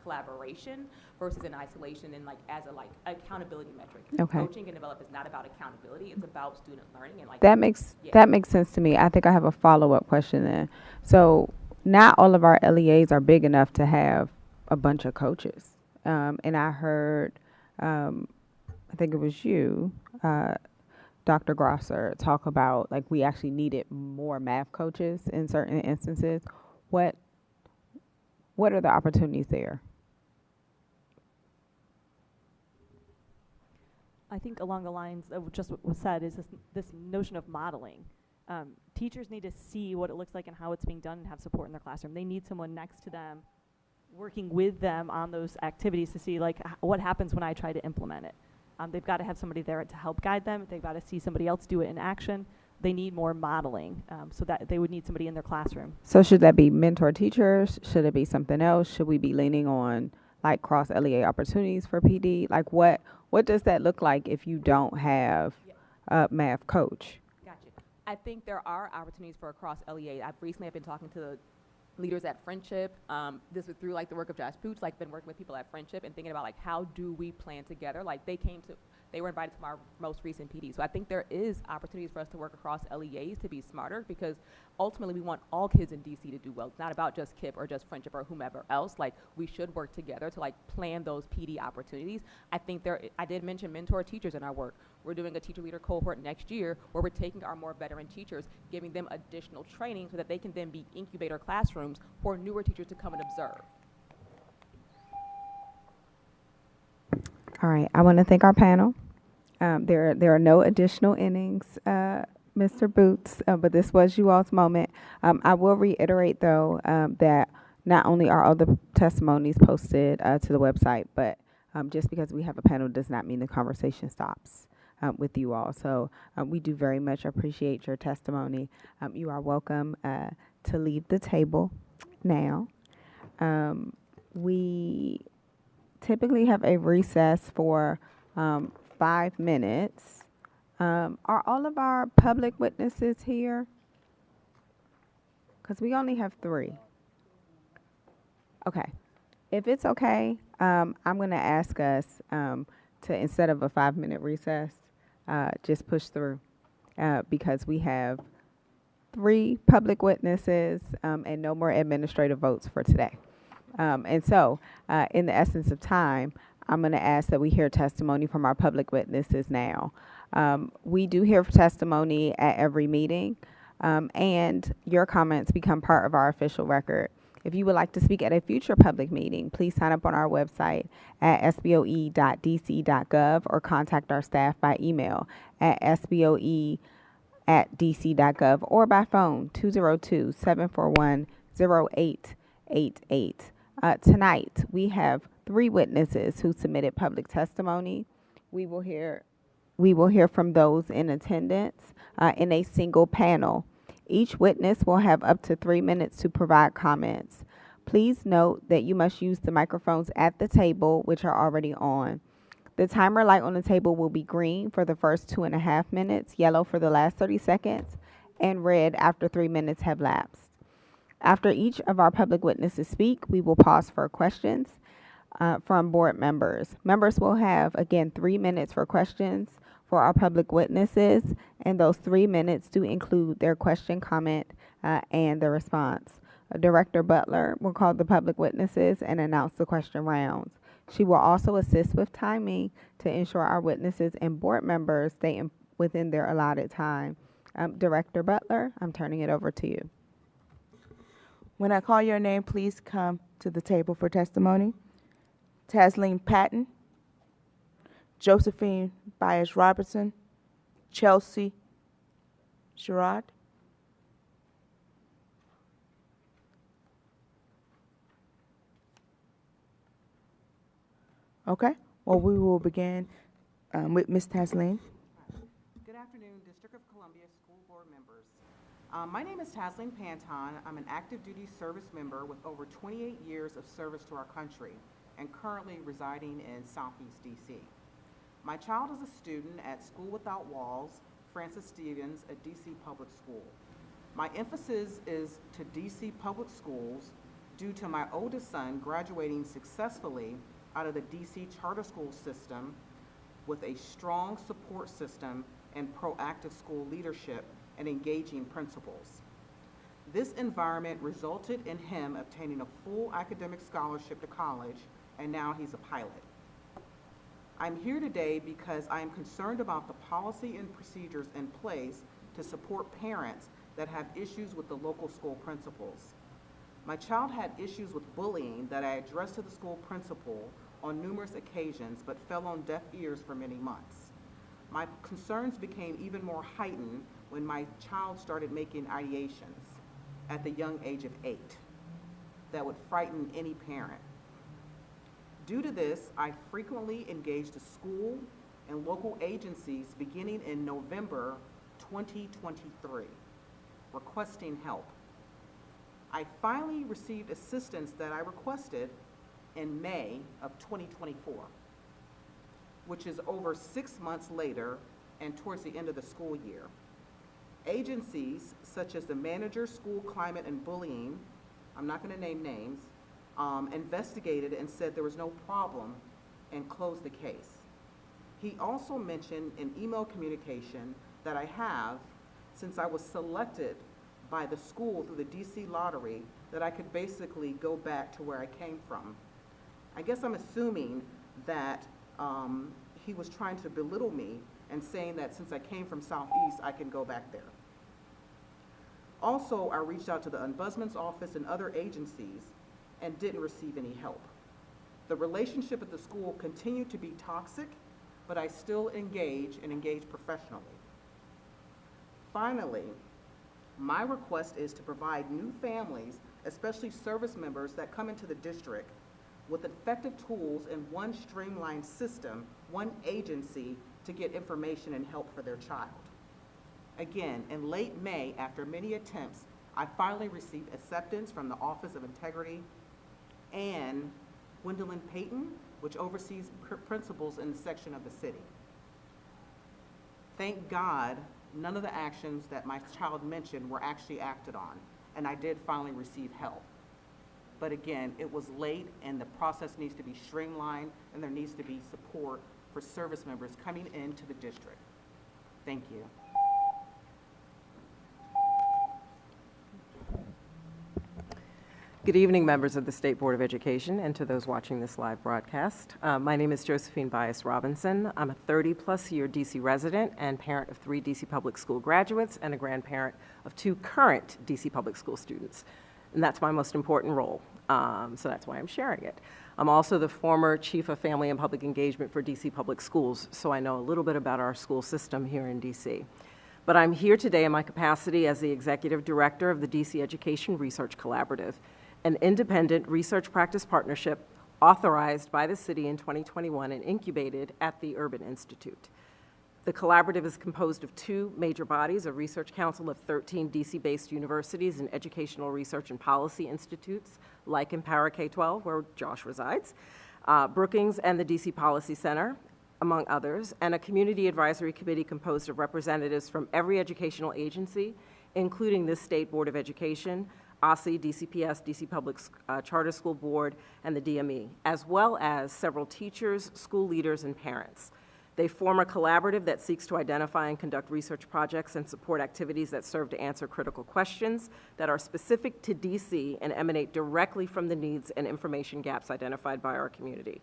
collaboration versus in isolation, and like as a like accountability metric. Okay. Coaching and develop is not about accountability, it's about student learning and like That makes sense to me. I think I have a follow-up question then. So not all of our LEAs are big enough to have a bunch of coaches. And I heard, I think it was you, Dr. Grosser, talk about like we actually needed more math coaches in certain instances. What are the opportunities there? I think along the lines of just what was said is this notion of modeling. Teachers need to see what it looks like and how it's being done and have support in their classroom. They need someone next to them working with them on those activities to see like what happens when I try to implement it. They've got to have somebody there to help guide them. They've got to see somebody else do it in action. They need more modeling, so that they would need somebody in their classroom. So should that be mentor teachers? Should it be something else? Should we be leaning on like cross LEA opportunities for PD? Like what does that look like if you don't have a math coach? Gotcha. I think there are opportunities for across LEA. I've been talking to the leaders at Friendship. This was through like the work of Josh Poots, like been working with people at Friendship and thinking about like how do we plan together. Like they came to They were invited to our most recent PD. So I think there is opportunities for us to work across LEAs to be smarter, because ultimately we want all kids in DC to do well. It's not about just KIPP or just Friendship or whomever else. Like, we should work together to like plan those PD opportunities. I think I did mention mentor teachers in our work. We're doing a teacher leader cohort next year where we're taking our more veteran teachers, giving them additional training so that they can then be incubator classrooms for newer teachers to come and observe. All right, I want to thank our panel. There are no additional innings, Mr. Boots, but this was you all's moment. I will reiterate, though, that not only are all the testimonies posted to the website, but just because we have a panel does not mean the conversation stops with you all. So we do very much appreciate your testimony. You are welcome to leave the table now. We typically have a recess for 5 minutes. Are all of our public witnesses here? Because we only have 3. Okay. If it's okay, I'm going to ask us to, instead of a 5-minute recess, just push through because we have 3 public witnesses and no more administrative votes for today. And so, in the essence of time, I'm going to ask that we hear testimony from our public witnesses now. We do hear testimony at every meeting, and your comments become part of our official record. If you would like to speak at a future public meeting, please sign up on our website at sboe.dc.gov or contact our staff by email at sboe@dc.gov or by phone 202-741-0888. Tonight, we have 3 witnesses who submitted public testimony. We will hear from those in attendance in a single panel. Each witness will have up to 3 minutes to provide comments. Please note that you must use the microphones at the table, which are already on. The timer light on the table will be green for the first 2.5 minutes, yellow for the last 30 seconds, and red after 3 minutes have lapsed. After each of our public witnesses speak, we will pause for questions from board members. Members will have, again, 3 minutes for questions for our public witnesses, and those 3 minutes do include their question, comment, and the response. Director Butler will call the public witnesses and announce the question rounds. She will also assist with timing to ensure our witnesses and board members stay within their allotted time. Director Butler, I'm turning it over to you. When I call your name, please come to the table for testimony. Tasleen Patton, Josephine Byers Robertson, Chelsea Sherrod. Okay, well, we will begin with Ms. Tasleen. Good afternoon, District of Columbia School Board members. My name is Tasleen Panton. I'm an active duty service member with over 28 years of service to our country and currently residing in Southeast DC. My child is a student at School Without Walls, Francis Stevens at DC Public School. My emphasis is to DC Public Schools due to my oldest son graduating successfully out of the DC charter school system with a strong support system and proactive school leadership and engaging principals. This environment resulted in him obtaining a full academic scholarship to college, and now he's a pilot. I'm here today because I am concerned about the policy and procedures in place to support parents that have issues with the local school principals. My child had issues with bullying that I addressed to the school principal on numerous occasions, but fell on deaf ears for many months. My concerns became even more heightened when my child started making ideations at the young age of 8 that would frighten any parent. Due to this, I frequently engaged the school and local agencies beginning in November 2023, requesting help. I finally received assistance that I requested in May of 2024, which is over 6 months later and towards the end of the school year. Agencies such as the Manager School Climate and Bullying, I'm not going to name names, investigated and said there was no problem and closed the case. He also mentioned in email communication that I have, since I was selected by the school through the DC lottery, that I could basically go back to where I came from. I guess I'm assuming that he was trying to belittle me and saying that since I came from Southeast, I can go back there. Also, I reached out to the Ombudsman's office and other agencies and didn't receive any help. The relationship at the school continued to be toxic, but I still engage and engage professionally. Finally, my request is to provide new families, especially service members that come into the district, with effective tools and one streamlined system, one agency to get information and help for their child. Again, in late May, after many attempts, I finally received acceptance from the Office of Integrity and Gwendolyn Payton, which oversees principals in the section of the city. Thank God, none of the actions that my child mentioned were actually acted on, and I did finally receive help. But again, it was late and the process needs to be streamlined and there needs to be support for service members coming into the district. Thank you. Good evening, members of the State Board of Education and to those watching this live broadcast. My name is Josephine Bias Robinson. I'm a 30-plus year DC resident and parent of 3 DC Public School graduates and a grandparent of 2 current DC Public School students. And that's my most important role, so that's why I'm sharing it. I'm also the former Chief of Family and Public Engagement for DC Public Schools, so I know a little bit about our school system here in DC. But I'm here today in my capacity as the Executive Director of the DC Education Research Collaborative, an independent research practice partnership authorized by the city in 2021 and incubated at the Urban Institute. The collaborative is composed of 2 major bodies, a research council of 13 DC-based universities and educational research and policy institutes, like Empower K-12, where Josh resides, Brookings and the DC Policy Center, among others, and a community advisory committee composed of representatives from every educational agency, including the State Board of Education, OSSE, DCPS, DC Public Charter School Board, and the DME, as well as several teachers, school leaders, and parents. They form a collaborative that seeks to identify and conduct research projects and support activities that serve to answer critical questions that are specific to DC and emanate directly from the needs and information gaps identified by our community.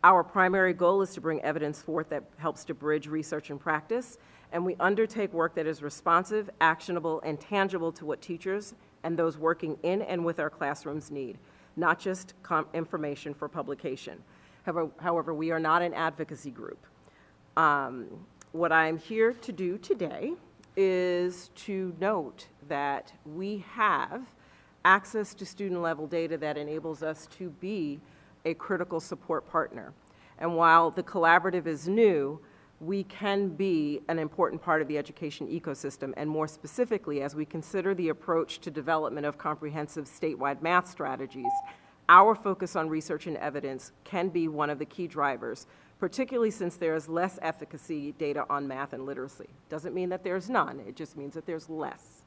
Our primary goal is to bring evidence forth that helps to bridge research and practice, and we undertake work that is responsive, actionable, and tangible to what teachers and those working in and with our classrooms need, not just information for publication. However, we are not an advocacy group. What I'm here to do today is to note that we have access to student-level data that enables us to be a critical support partner. And while the collaborative is new, we can be an important part of the education ecosystem, and more specifically, as we consider the approach to development of comprehensive statewide math strategies, our focus on research and evidence can be one of the key drivers, particularly since there is less efficacy data on math and literacy. Doesn't mean that there's none, it just means that there's less.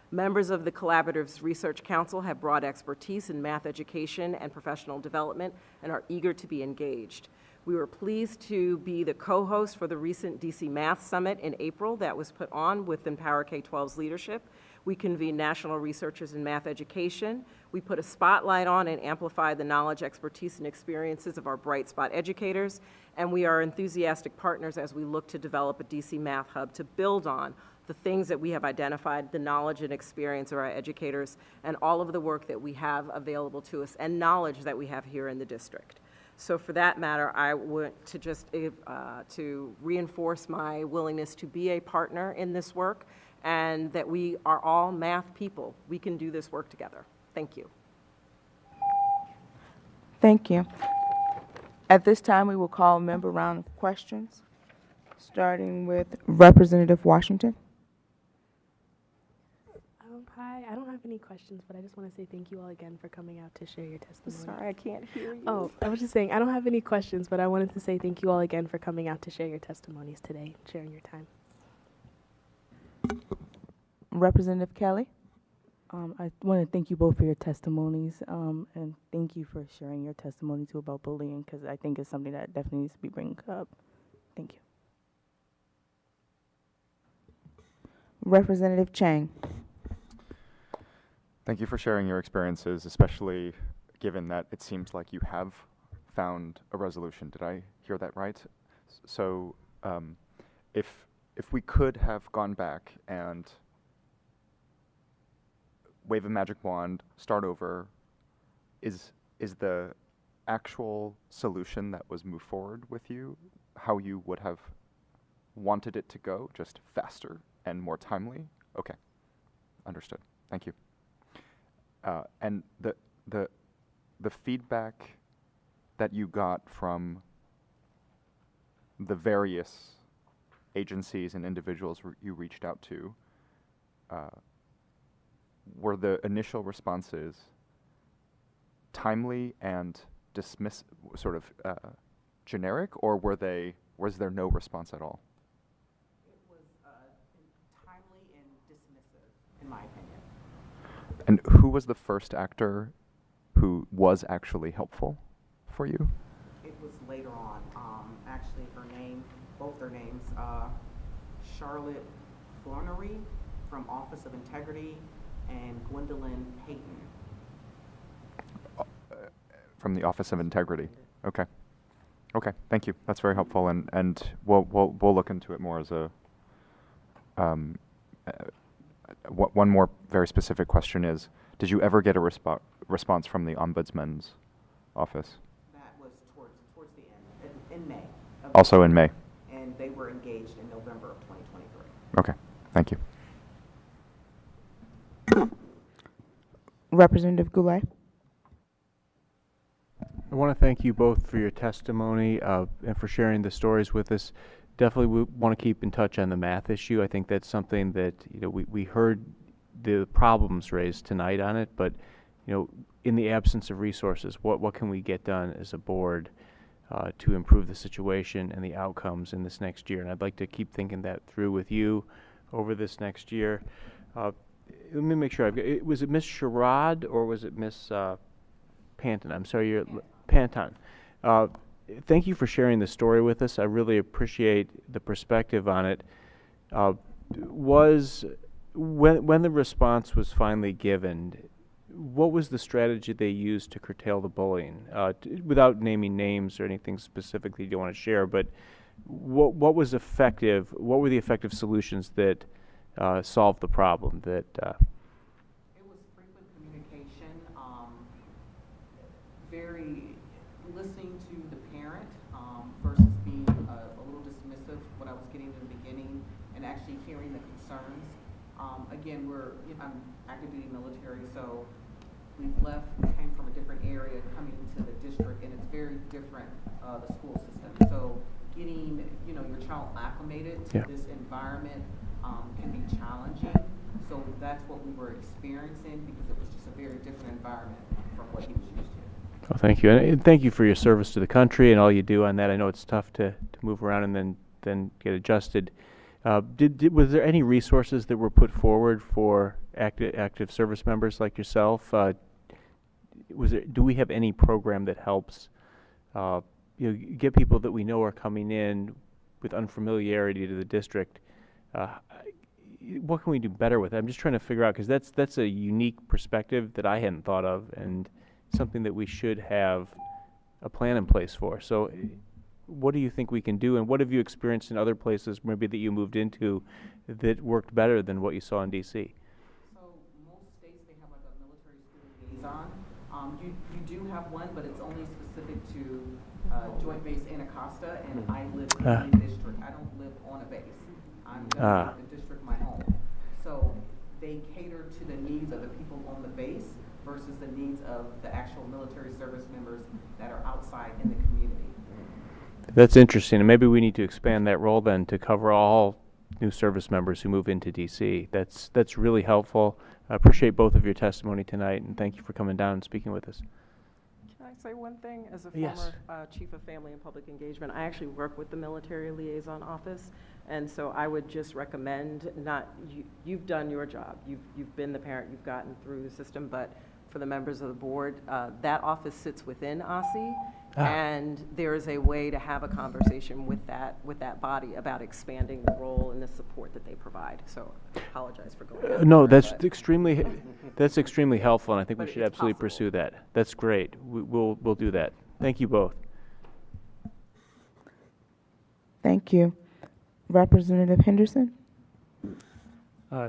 Members of the Collaborative's Research Council have broad expertise in math education and professional development and are eager to be engaged. We were pleased to be the co-host for the recent DC Math Summit in April that was put on with Empower K-12's leadership. We convened national researchers in math education. We put a spotlight on and amplified the knowledge, expertise, and experiences of our bright spot educators, and we are enthusiastic partners as we look to develop a DC Math Hub to build on the things that we have identified, the knowledge and experience of our educators, and all of the work that we have available to us and knowledge that we have here in the district. So for that matter, I want to just to reinforce my willingness to be a partner in this work, and that we are all math people. We can do this work together. Thank you. Thank you. At this time, we will call a member round of questions, starting with Representative Washington. Hi, I don't have any questions, but I just want to say thank you all again for coming out to share your testimony. Sorry, I can't hear you. Oh, I was just saying, I don't have any questions, but I wanted to say thank you all again for coming out to share your testimonies today, sharing your time. Representative Kelly. I want to thank you both for your testimonies, and thank you for sharing your testimony too about bullying, because I think it's something that definitely needs to be brought up. Thank you. Representative Chang. Thank you for sharing your experiences, especially given that it seems like you have found a resolution. Did I hear that right? So if we could have gone back and wave a magic wand, start over, is the actual solution that was moved forward with you how you would have wanted it to go, just faster and more timely? Okay, understood. Thank you. And the feedback that you got from the various agencies and individuals you reached out to, were the initial responses timely and generic, or was there no response at all? It was timely and dismissive, in my opinion. And who was the first actor who was actually helpful for you? It was later on. Actually, both their names, Charlotte Flannery from Office of Integrity and Gwendolyn Payton. From the Office of Integrity. Okay. Okay. Thank you. That's very helpful, and we'll look into it more as a. One more very specific question is: did you ever get a response from the Ombudsman's office? That was towards the end, in May. Also in May. And they were engaged in November of 2023. Okay. Thank you. Representative Goulet. I want to thank you both for your testimony and for sharing the stories with us. Definitely we want to keep in touch on the math issue. I think that's something that, we heard the problems raised tonight on it, but, in the absence of resources, what can we get done as a board to improve the situation and the outcomes in this next year? And I'd like to keep thinking that through with you over this next year. Let me make sure was it Miss Sherrod or was it Miss Panton? I'm sorry, Panton. Thank you for sharing the story with us. I really appreciate the perspective on it. When the response was finally given, what was the strategy they used to curtail the bullying? Without naming names or anything specifically you don't want to share, but what was effective? What were the effective solutions that solved the problem? It was frequent communication, very listening to the parent versus being a little dismissive, what I was getting in the beginning, and actually hearing the concerns. Again, I'm active duty military, so we came from a different area coming into the district, and it's very different, the school system. So getting, your child acclimated to this environment can be challenging. So that's what we were experiencing, because it was just a very different environment from what he was used to. Well, thank you, and thank you for your service to the country and all you do on that. I know it's tough to move around and then get adjusted. Was there any resources that were put forward for active service members like yourself? Do we have any program that helps get people that we know are coming in with unfamiliarity to the district? What can we do better with it? I'm just trying to figure out, because that's a unique perspective that I hadn't thought of, and something that we should have a plan in place for. So what do you think we can do, and what have you experienced in other places maybe that you moved into that worked better than what you saw in D.C.? So most states, they have like a military school liaison. You do have one, but it's only specific to Joint Base Anacostia, and I live in the district. I don't live on a base. I'm going to make the district my home. So they cater to the needs of the people on the base versus the needs of the actual military service members that are outside in the community. That's interesting, and maybe we need to expand that role then to cover all new service members who move into D.C. That's really helpful. I appreciate both of your testimony tonight, and thank you for coming down and speaking with us. Can I say one thing? As a Yes. former Chief of Family and Public Engagement, I actually work with the Military Liaison Office, and so I would just recommend you've done your job. You've been the parent, you've gotten through the system, but for the members of the board, that office sits within OSSI, And there is a way to have a conversation with that body about expanding the role and the support that they provide. So I apologize for going. No, over, that's but- extremely helpful, and I think we But should it's absolutely possible. pursue that. That's great. We'll do that. Thank you both. Thank you. Representative Henderson?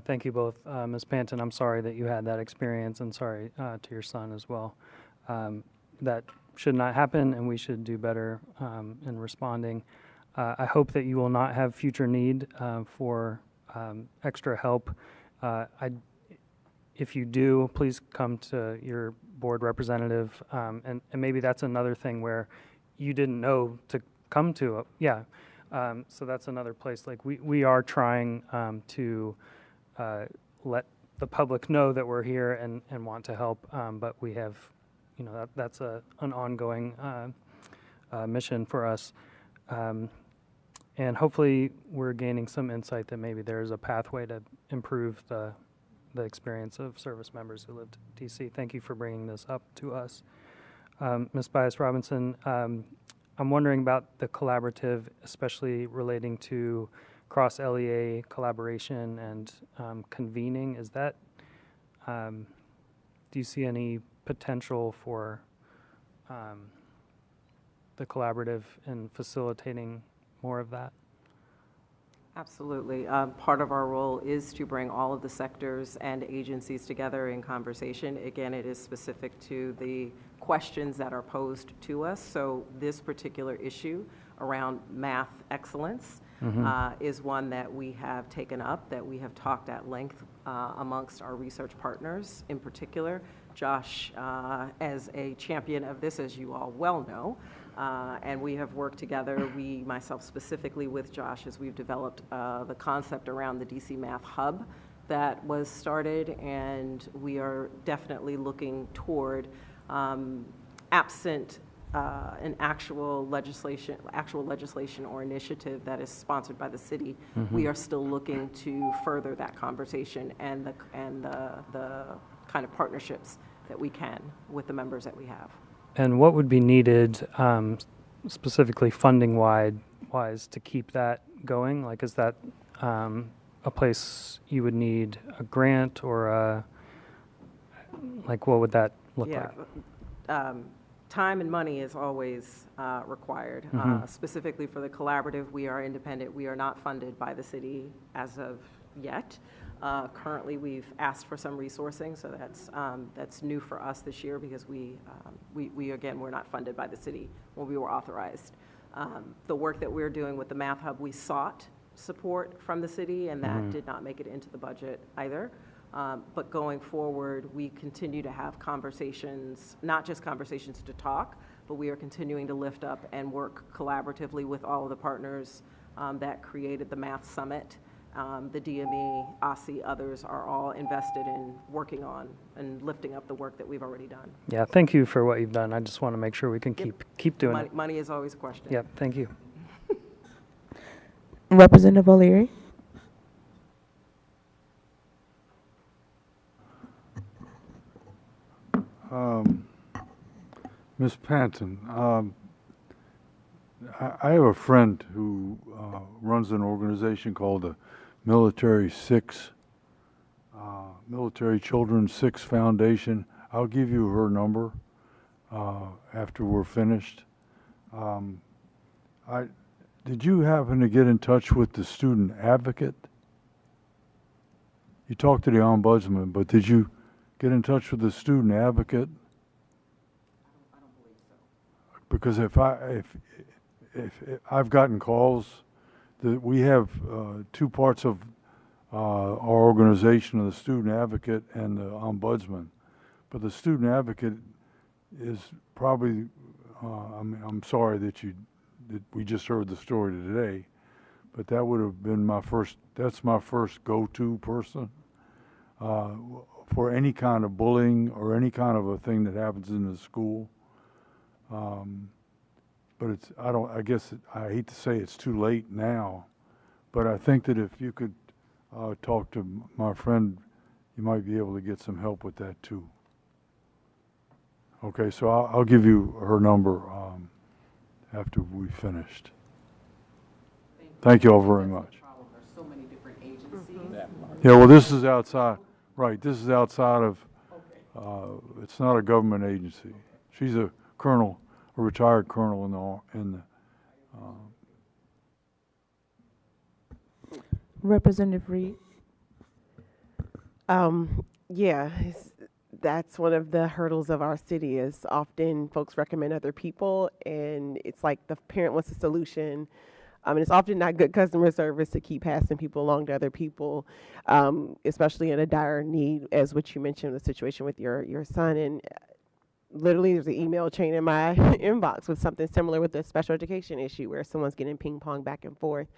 Thank you both. Ms. Panton, I'm sorry that you had that experience, and sorry to your son as well. That should not happen, and we should do better in responding. I hope that you will not have future need for extra help. If you do, please come to your board representative, and maybe that's another thing where you didn't know to come to. So that's another place. Like we are trying to let the public know that we're here and want to help, but we have, that's an ongoing mission for us. And hopefully we're gaining some insight that maybe there's a pathway to improve the experience of service members who live in DC. Thank you for bringing this up to us. Ms. Bias-Robinson, I'm wondering about the collaborative, especially relating to cross-LEA collaboration and convening. Is that, do you see any potential for the collaborative in facilitating more of that? Absolutely. Part of our role is to bring all of the sectors and agencies together in conversation. Again, it is specific to the questions that are posed to us. So this particular issue around math excellence is one that we have taken up, that we have talked at length amongst our research partners. In particular, Josh, as a champion of this, as you all well know, and we have worked together, myself specifically with Josh, as we've developed the concept around the DC Math Hub that was started, and we are definitely looking toward, absent an actual legislation or initiative that is sponsored by the city, we are still looking to further that conversation and the kind of partnerships that we can with the members that we have. And what would be needed, specifically funding-wise, to keep that going? Like, is that a place you would need a grant or like, what would that look like? Time and money is always required. Specifically for the collaborative, we are independent. We are not funded by the city as of yet. Currently, we've asked for some resourcing, so that's new for us this year because we again, we're not funded by the city when we were authorized. The work that we're doing with the Math Hub, we sought support from the city, and that did not make it into the budget either. But going forward, we continue to have conversations, not just conversations to talk, but we are continuing to lift up and work collaboratively with all of the partners that created the Math Summit. The DME, OSSI, others are all invested in working on and lifting up the work that we've already done. Yeah, thank you for what you've done. I just want to make sure we can keep doing it. Money is always a question. Yep, thank you. Representative O'Leary? Ms. Panton, I have a friend who runs an organization called the Military Children's 6 Foundation. I'll give you her number after we're finished. Did you happen to get in touch with the student advocate? You talked to the ombudsman, but did you get in touch with the student advocate? I don't believe so. Because if I've gotten calls that we have 2 parts of our organization, the student advocate and the ombudsman, but the student advocate is probably I'm sorry that we just heard the story today, but that would have been that's my first go-to person for any kind of bullying or any kind of a thing that happens in the school. But I guess I hate to say it's too late now, but I think that if you could talk to my friend, you might be able to get some help with that too. Okay, so I'll give you her number after we finished. Thank you all very much. There's so many different agencies. Yeah, well, this is outside, right, this is outside of, it's not a government agency. She's a colonel, a retired colonel in the Representative Reed. Yeah, that's one of the hurdles of our city is often folks recommend other people, and it's like the parent wants a solution. And it's often not good customer service to keep passing people along to other people, especially in a dire need, as what you mentioned, the situation with your son. And literally, there's an email chain in my inbox with something similar with the special education issue where someone's getting ping pong back and forth.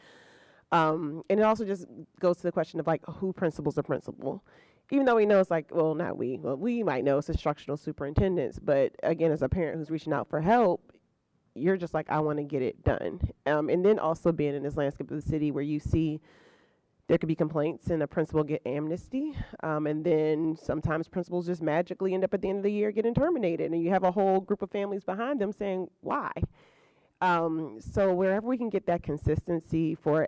And it also just goes to the question of like, who principals the principal? Even though we know it's like, well, not we. Well, we might know it's instructional superintendents, but again, as a parent who's reaching out for help, you're just like, I want to get it done. And then also being in this landscape of the city where you see there could be complaints and a principal get amnesty. And then sometimes principals just magically end up at the end of the year getting terminated. And you have a whole group of families behind them saying, why? So wherever we can get that consistency for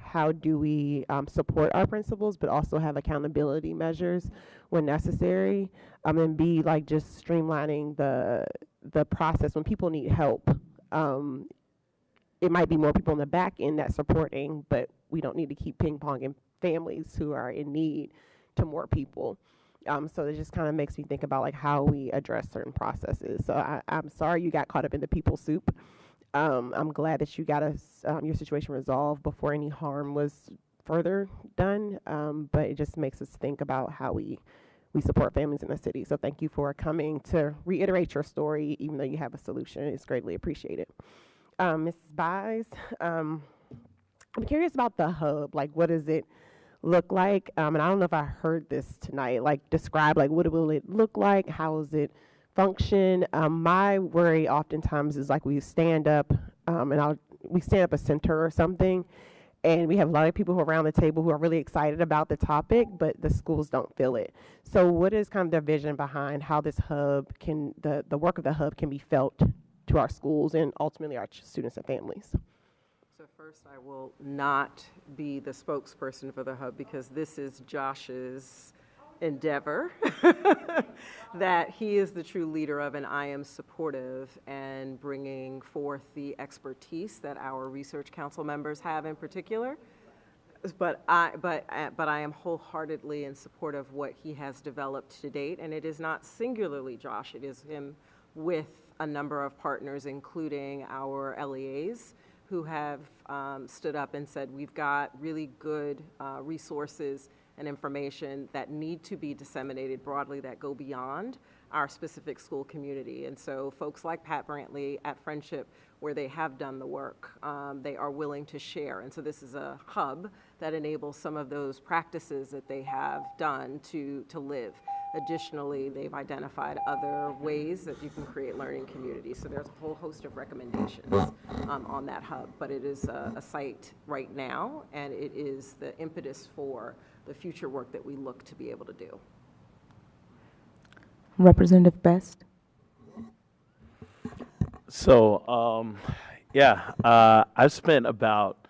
how do we support our principals, but also have accountability measures when necessary, and B, like just streamlining the process when people need help. It might be more people on the back end that's supporting, but we don't need to keep ping-ponging families who are in need to more people. So it just kind of makes me think about like how we address certain processes. So I'm sorry you got caught up in the people soup. I'm glad that you got your situation resolved before any harm was further done. But it just makes us think about how we support families in the city. So thank you for coming to reiterate your story, even though you have a solution. It's greatly appreciated. Ms. Bies, I'm curious about the hub. Like, what does it look like? And I don't know if I heard this tonight. Like, describe, like, what will it look like? How does it function? My worry oftentimes is like we stand up, we stand up a center or something, and we have a lot of people who are around the table who are really excited about the topic, but the schools don't feel it. So what is kind of the vision behind how this hub can, the work of the hub can be felt to our schools and ultimately our students and families? So first, I will not be the spokesperson for the hub because this is Josh's endeavor that he is the true leader of, and I am supportive and bringing forth the expertise that our research council members have in particular. But I am wholeheartedly in support of what he has developed to date, and it is not singularly Josh. It is him with a number of partners, including our LEAs, who have stood up and said we've got really good resources and information that need to be disseminated broadly that go beyond our specific school community. And so folks like Pat Brantley at Friendship, where they have done the work, they are willing to share. And so this is a hub that enables some of those practices that they have done to live. Additionally, they've identified other ways that you can create learning communities. So there's a whole host of recommendations on that hub, but it is a site right now, and it is the impetus for the future work that we look to be able to do. Representative Best. So, I've spent about,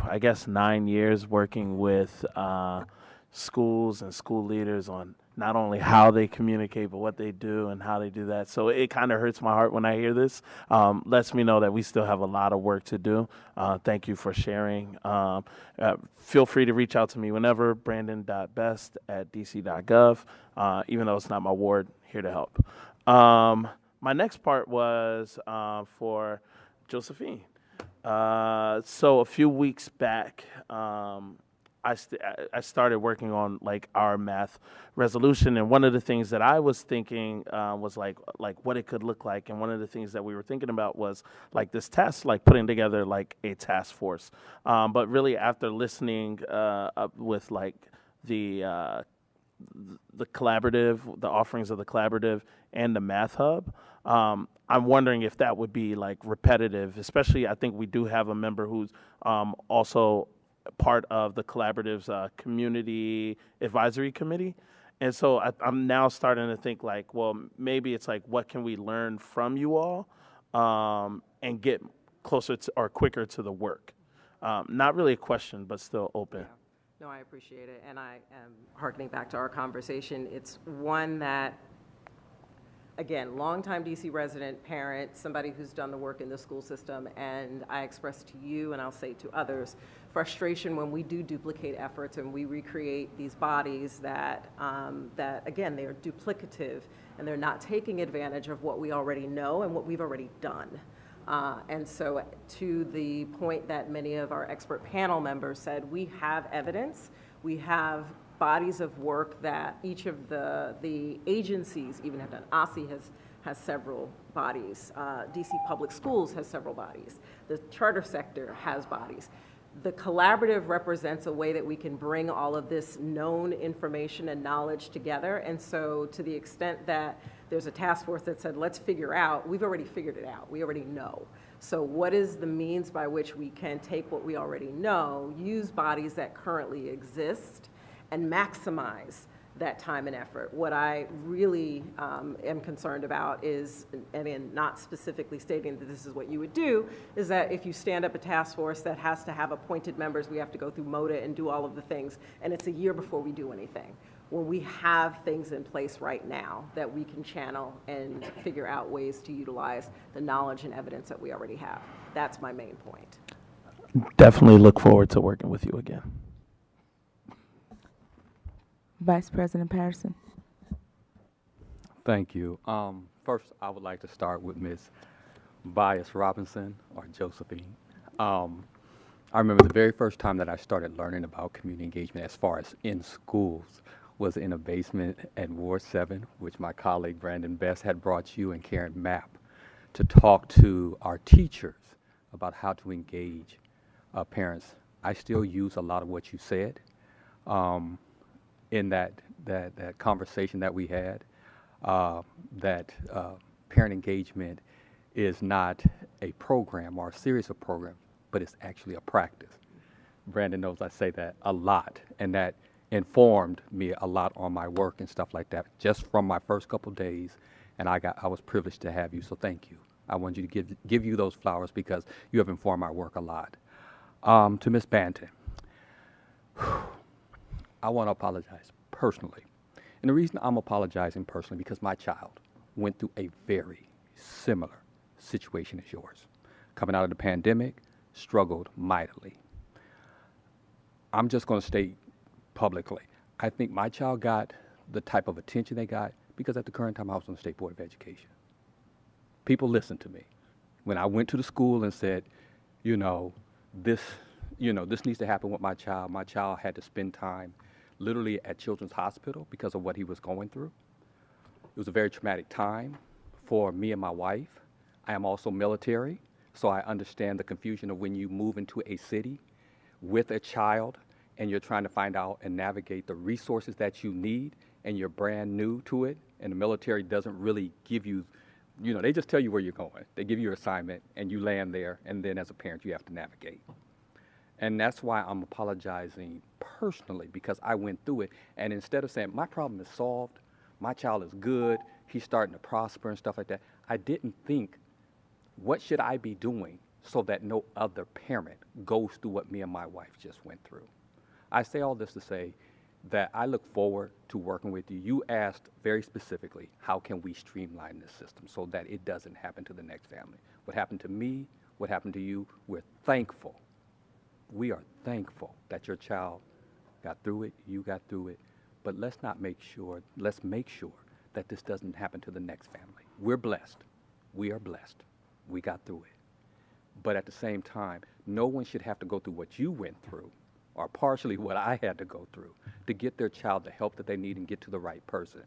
I guess, 9 years working with schools and school leaders on not only how they communicate, but what they do and how they do that. So it kind of hurts my heart when I hear this. Lets me know that we still have a lot of work to do. Thank you for sharing. Feel free to reach out to me whenever, brandon.best@dc.gov. Even though it's not my ward, here to help. My next part was for Josephine. So a few weeks back, I started working on like our math resolution, and one of the things that I was thinking was like what it could look like, and one of the things that we were thinking about was like this task, like putting together like a task force. But really, after listening with like the collaborative, the offerings of the collaborative and the math hub, I'm wondering if that would be like repetitive. Especially, I think we do have a member who's also part of the collaborative's community advisory committee, And so I'm now starting to think like, well, maybe it's like, what can we learn from you all, and get closer to or quicker to the work? Not really a question, but still open. Yeah. No, I appreciate it. And I am hearkening back to our conversation. It's one that, again, longtime DC resident, parent, somebody who's done the work in the school system, and I express to you, and I'll say to others, frustration when we do duplicate efforts and we recreate these bodies that, again, they are duplicative and they're not taking advantage of what we already know and what we've already done. And so to the point that many of our expert panel members said, we have evidence, we have bodies of work that each of the agencies even have done. OSSI has several bodies. DC Public Schools has several bodies. The charter sector has bodies. The collaborative represents a way that we can bring all of this known information and knowledge together. And so to the extent that there's a task force that said, let's figure out, we've already figured it out. We already know. So what is the means by which we can take what we already know, use bodies that currently exist, and maximize that time and effort? What I really am concerned about is, and not specifically stating that this is what you would do, is that if you stand up a task force that has to have appointed members, we have to go through MOTA and do all of the things, and it's a year before we do anything. When we have things in place right now that we can channel and figure out ways to utilize the knowledge and evidence that we already have. That's my main point. Definitely look forward to working with you again. Vice President Patterson. Thank you. First, I would like to start with Ms. Bias Robinson, or Josephine. I remember the very first time that I started learning about community engagement as far as in schools was in a basement at Ward 7, which my colleague Brandon Best had brought you and Karen Mapp to talk to our teachers about how to engage parents. I still use a lot of what you said in that conversation that we had, that parent engagement is not a program or a series of programs, but it's actually a practice. Brandon knows I say that a lot, and that informed me a lot on my work and stuff like that, just from my first couple days, and I was privileged to have you, so thank you. I want you to give you those flowers because you have informed my work a lot. To Ms. Banton, I want to apologize personally. And the reason I'm apologizing personally because my child went through a very similar situation as yours. Coming out of the pandemic, struggled mightily. I'm just going to state publicly, I think my child got the type of attention they got because at the current time I was on the State Board of Education. People listened to me. When I went to the school and said, this needs to happen with my child had to spend time literally at Children's Hospital because of what he was going through. It was a very traumatic time for me and my wife. I am also military, so I understand the confusion of when you move into a city with a child and you're trying to find out and navigate the resources that you need, and you're brand new to it, and the military doesn't really give you, they just tell you where you're going. They give you your assignment, and you land there, and then as a parent, you have to navigate. And that's why I'm apologizing personally, because I went through it, and instead of saying, my problem is solved, my child is good, he's starting to prosper and stuff like that, I didn't think, what should I be doing so that no other parent goes through what me and my wife just went through? I say all this to say that I look forward to working with you. You asked very specifically, how can we streamline this system so that it doesn't happen to the next family? What happened to me, what happened to you, we're thankful. We are thankful that your child got through it, you got through it, but let's make sure that this doesn't happen to the next family. We're blessed. We are blessed. We got through it. But at the same time, no one should have to go through what you went through, or partially what I had to go through, to get their child the help that they need and get to the right person.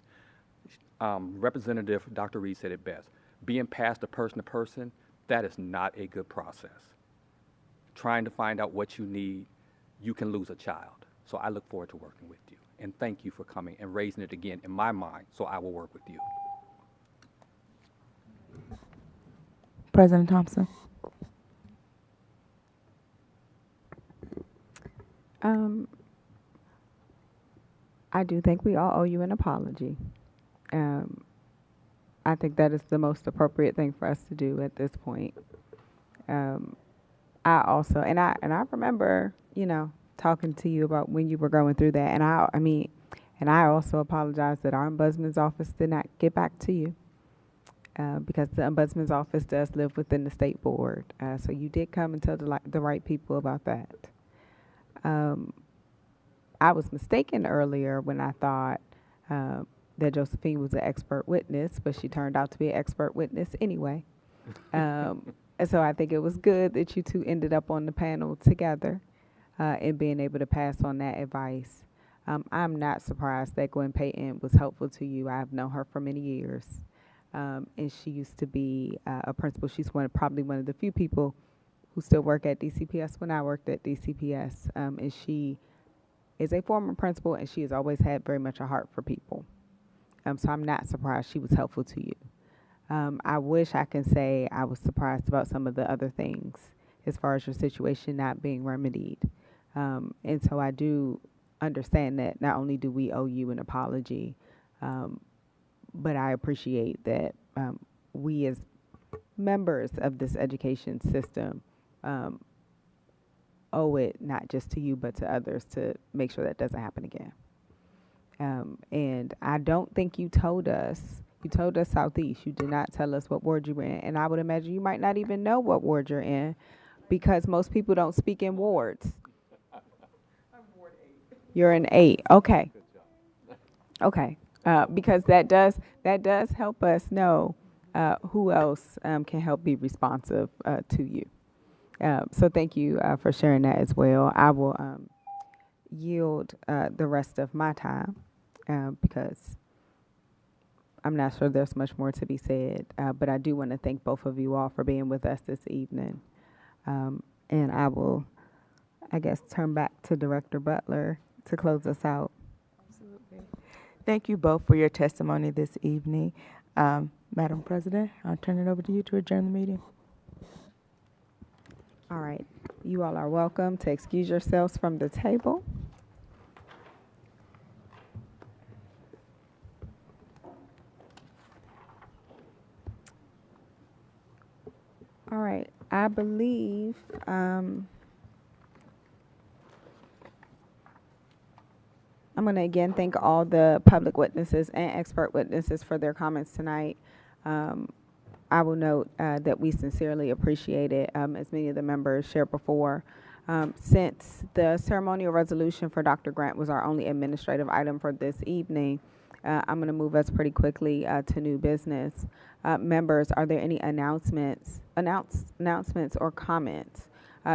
Representative Dr. Reed said it best. Being passed person to person, that is not a good process. Trying to find out what you need, you can lose a child. So I look forward to working with you. And thank you for coming and raising it again in my mind, so I will work with you. President Thompson. I do think we all owe you an apology. I think that is the most appropriate thing for us to do at this point. I also, and I remember, talking to you about when you were going through that, and I also apologize that our ombudsman's office did not get back to you, because the ombudsman's office does live within the state board. So you did come and tell the right people about that. I was mistaken earlier when I thought that Josephine was an expert witness, but she turned out to be an expert witness anyway. And so I think it was good that you two ended up on the panel together and being able to pass on that advice. I'm not surprised that Gwen Payton was helpful to you. I've known her for many years. And she used to be a principal. She's probably one of the few people who still work at DCPS when I worked at DCPS. And she is a former principal, and she has always had very much a heart for people. So I'm not surprised she was helpful to you. I wish I can say I was surprised about some of the other things as far as your situation not being remedied. And so I do understand that not only do we owe you an apology, but I appreciate that we as members of this education system owe it not just to you but to others to make sure that doesn't happen again. And I don't think you told us Southeast. You did not tell us what ward you were in. And I would imagine you might not even know what ward you're in because most people don't speak in wards. I'm Ward 8. You're in 8. Okay. Okay. Because that does help us know who else can help be responsive to you. So thank you for sharing that as well. I will yield the rest of my time because I'm not sure there's much more to be said, but I do want to thank both of you all for being with us this evening. And I will, I guess, turn back to Director Butler to close us out. Absolutely. Thank you both for your testimony this evening. Madam President, I'll turn it over to you to adjourn the meeting. All right. You all are welcome to excuse yourselves from the table. All right, I believe I'm going to again thank all the public witnesses and expert witnesses for their comments tonight. I will note that we sincerely appreciate it, as many of the members shared before. Since the ceremonial resolution for Dr. Grant was our only administrative item for this evening, I'm going to move us pretty quickly to new business. Members, are there any announcements or comments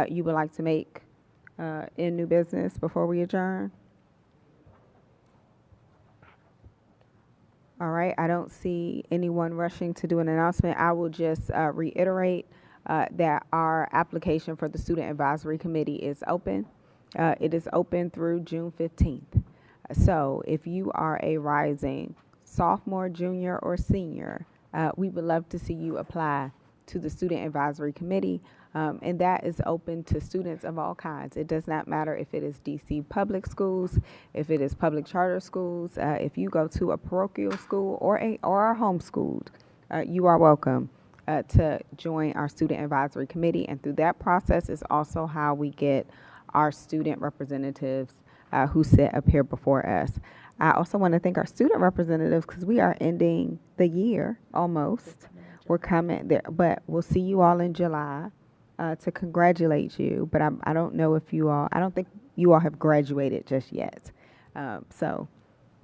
you would like to make in new business before we adjourn? All right, I don't see anyone rushing to do an announcement. I will just reiterate that our application for the Student Advisory Committee is open. It is open through June 15th. So if you are a rising sophomore, junior, or senior, we would love to see you apply to the Student Advisory Committee, and that is open to students of all kinds. It does not matter if it is DC public schools, if it is public charter schools, if you go to a parochial school or are homeschooled, you are welcome to join our Student Advisory Committee, and through that process is also how we get our student representatives who sit up here before us. I also want to thank our student representatives because we are ending the year almost. We're coming there, but we'll see you all in July to congratulate you. But I don't know if I don't think you all have graduated just yet. So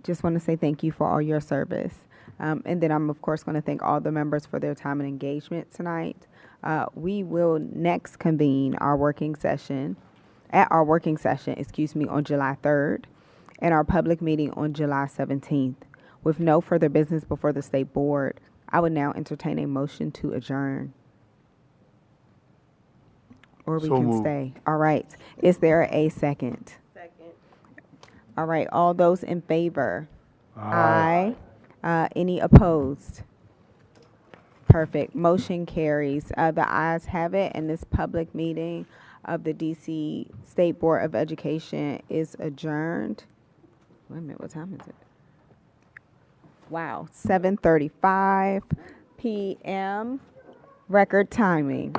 just want to say thank you for all your service. And then I'm, of course, going to thank all the members for their time and engagement tonight. We will next convene our working session on July 3rd and our public meeting on July 17th. With no further business before the State Board, I would now entertain a motion to adjourn. Or we can stay. All right. Is there a second? Second. All right. All those in favor? Aye. Any opposed? Perfect. Motion carries. The ayes have it, and this public meeting of the DC State Board of Education is adjourned. Wait a minute, what time is it? Wow, 7:35 p.m. Record timing.